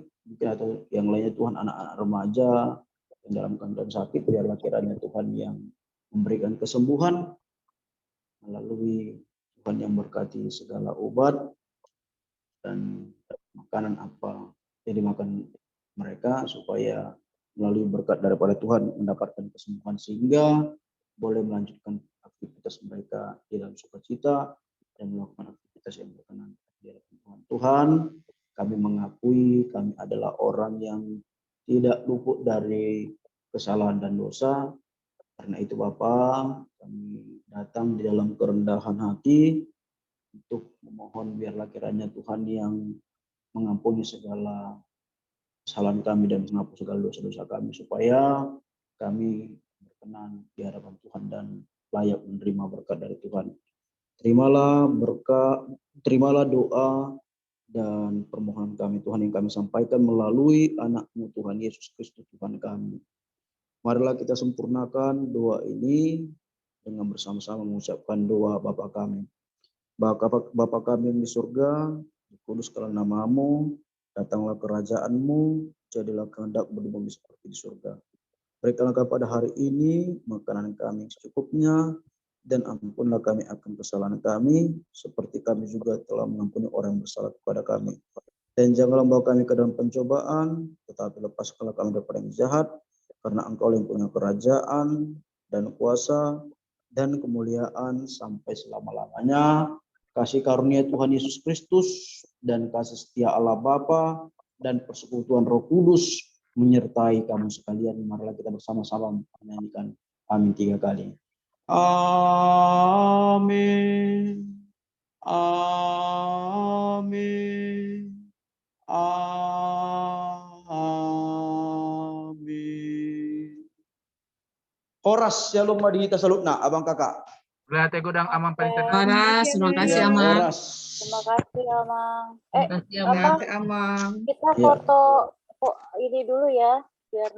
atau yang lainnya Tuhan, anak-anak remaja yang dalam keadaan sakit, biarlah kiranya Tuhan yang memberikan kesembuhan melalui Tuhan yang berkati segala obat dan makanan apa yang dimakan mereka, supaya melalui berkat daripada Tuhan mendapatkan kesembuhan, sehingga boleh melanjutkan aktivitas mereka di dalam sukacita dan melakukan aktivitas yang berkenan di hadapan Tuhan. Tuhan, kami mengakui kami adalah orang yang tidak luput dari kesalahan dan dosa. Karena itu Bapa, kami datang di dalam kerendahan hati untuk memohon biarlah kiranya Tuhan yang mengampuni segala kesalahan kami dan menghapus segala dosa-dosa kami, supaya kami berkenan di hadapan Tuhan dan layak menerima berkat dari Tuhan. Terimalah berkat, terimalah doa dan permohonan kami Tuhan yang kami sampaikan melalui anak-Mu Tuhan Yesus Kristus Tuhan kami. Marilah kita sempurnakan doa ini dengan bersama-sama mengucapkan doa Bapa kami. Bapa kami yang di surga, dikuduskanlah nama-Mu, datanglah kerajaan-Mu, jadilah kehendak-Mu di bumi seperti di surga. Berikanlah kepada hari ini makanan kami secukupnya, dan ampunlah kami akan kesalahan kami, seperti kami juga telah mengampuni orang yang bersalah kepada kami. Dan janganlah membawa kami ke dalam pencobaan, tetapi lepaskanlah kami daripada yang jahat, karena Engkau yang punya kerajaan dan kuasa dan kemuliaan sampai selama-lamanya. Kasih karunia Tuhan Yesus Kristus dan kasih setia Allah Bapa dan persekutuan Roh Kudus menyertai kamu sekalian. Marilah kita bersama-sama menyanyikan amin 3 kali. Amin. Amin. Amin. Horas shalom madita salutna abang kakak. Berarti gudang amang perintah. Horas, terima kasih Ya, Amang. Horas. Terima kasih Amang. Terima kasih, Amang. Apa? Amang. Kita Ya. foto ini dulu ya, biar